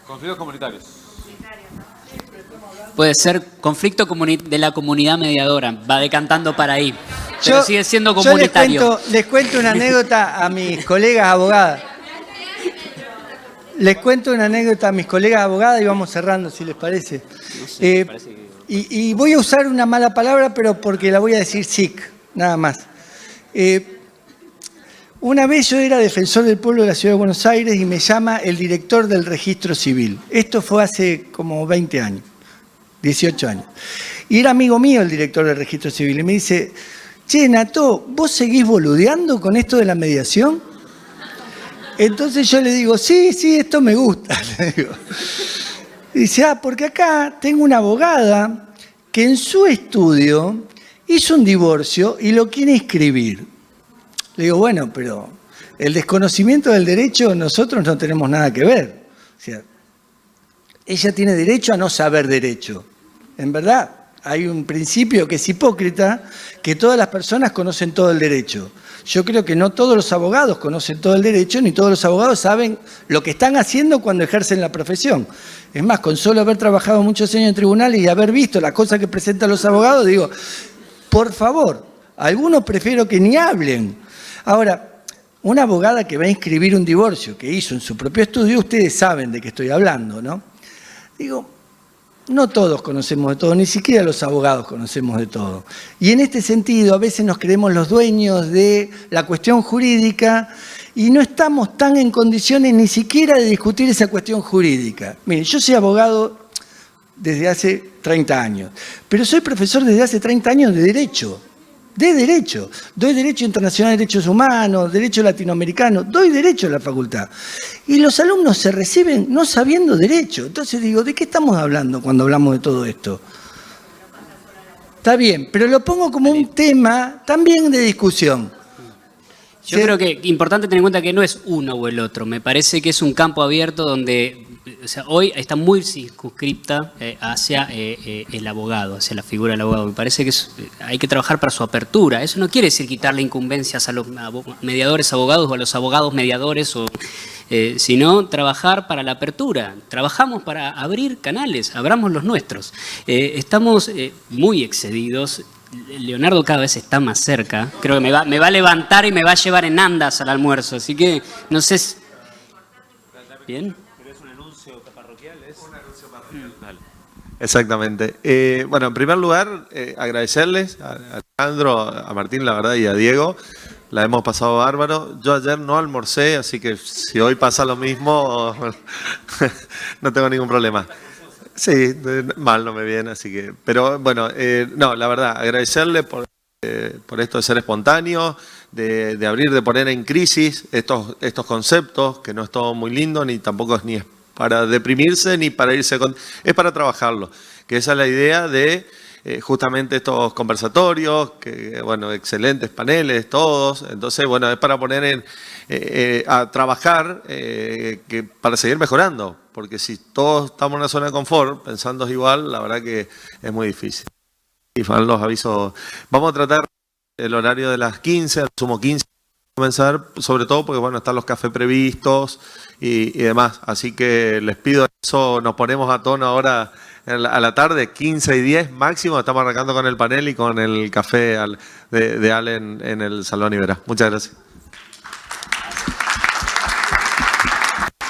Conflictos comunitarios. Puede ser conflicto de la comunidad mediadora, va decantando para ahí, pero sigue siendo comunitario. Yo les cuento una anécdota a mis colegas abogadas. Les cuento una anécdota a mis colegas abogadas y vamos cerrando, si les parece. No sé, parece que... y voy a usar una mala palabra, pero porque la voy a decir sic, nada más. Una vez yo era defensor del pueblo de la Ciudad de Buenos Aires y me llama el director del registro civil. Esto fue hace como 20 años. 18 años. Y era amigo mío el director del registro civil y me dice, che, Nato, ¿vos seguís boludeando con esto de la mediación? Entonces yo le digo, sí, esto me gusta. Le digo. Dice, porque acá tengo una abogada que en su estudio hizo un divorcio y lo quiere inscribir. Le digo, bueno, pero el desconocimiento del derecho nosotros no tenemos nada que ver. O sea, ella tiene derecho a no saber derecho. En verdad, hay un principio que es hipócrita, que todas las personas conocen todo el derecho. Yo creo que no todos los abogados conocen todo el derecho, ni todos los abogados saben lo que están haciendo cuando ejercen la profesión. Es más, con solo haber trabajado muchos años en tribunales y haber visto las cosas que presentan los abogados, digo, por favor, algunos prefiero que ni hablen. Ahora, una abogada que va a inscribir un divorcio que hizo en su propio estudio, ustedes saben de qué estoy hablando, ¿no? Digo, no todos conocemos de todo, ni siquiera los abogados conocemos de todo. Y en este sentido, a veces nos creemos los dueños de la cuestión jurídica y no estamos tan en condiciones ni siquiera de discutir esa cuestión jurídica. Miren, yo soy abogado desde hace 30 años, pero soy profesor desde hace 30 años de Derecho. De Derecho. Doy Derecho Internacional de Derechos Humanos, Derecho Latinoamericano, doy Derecho a la facultad. Y los alumnos se reciben no sabiendo Derecho. Entonces digo, ¿de qué estamos hablando cuando hablamos de todo esto? Está bien, pero lo pongo como un tema también de discusión. Yo creo que es importante tener en cuenta que no es uno o el otro. Me parece que es un campo abierto donde, o sea, hoy está muy circunscripta hacia el abogado, hacia la figura del abogado. Me parece que hay que trabajar para su apertura. Eso no quiere decir quitarle incumbencias a los mediadores abogados o a los abogados mediadores, sino trabajar para la apertura. Trabajamos para abrir canales, abramos los nuestros. Estamos muy excedidos. Leonardo cada vez está más cerca. Creo que me va a levantar y me va a llevar en andas al almuerzo. Así que no sé si... ¿Bien? ¿Pero es un anuncio parroquial? ¿Es un anuncio parroquial? Dale. Exactamente. Bueno, en primer lugar, agradecerles a Alejandro, a Martín, la verdad, y a Diego. La hemos pasado bárbaro. Yo ayer no almorcé, así que si hoy pasa lo mismo, no tengo ningún problema. Sí, mal no me viene, así que... Pero bueno, no, la verdad, agradecerle por esto de ser espontáneo, de abrir, de poner en crisis estos conceptos, que no es todo muy lindo, ni tampoco es ni para deprimirse, ni para irse con... Es para trabajarlo, que esa es la idea de justamente estos conversatorios, que bueno, excelentes paneles, todos. Entonces, bueno, es para poner a trabajar para seguir mejorando, porque si todos estamos en una zona de confort, pensando igual, la verdad que es muy difícil. Y van los avisos. Vamos a tratar el horario de las 15, al sumo 15, comenzar, sobre todo porque bueno, están los cafés previstos y demás. Así que les pido eso, nos ponemos a tono ahora a la tarde, 15 y 10 máximo, estamos arrancando con el panel y con el café de Ale en el Salón Iberá. Muchas gracias.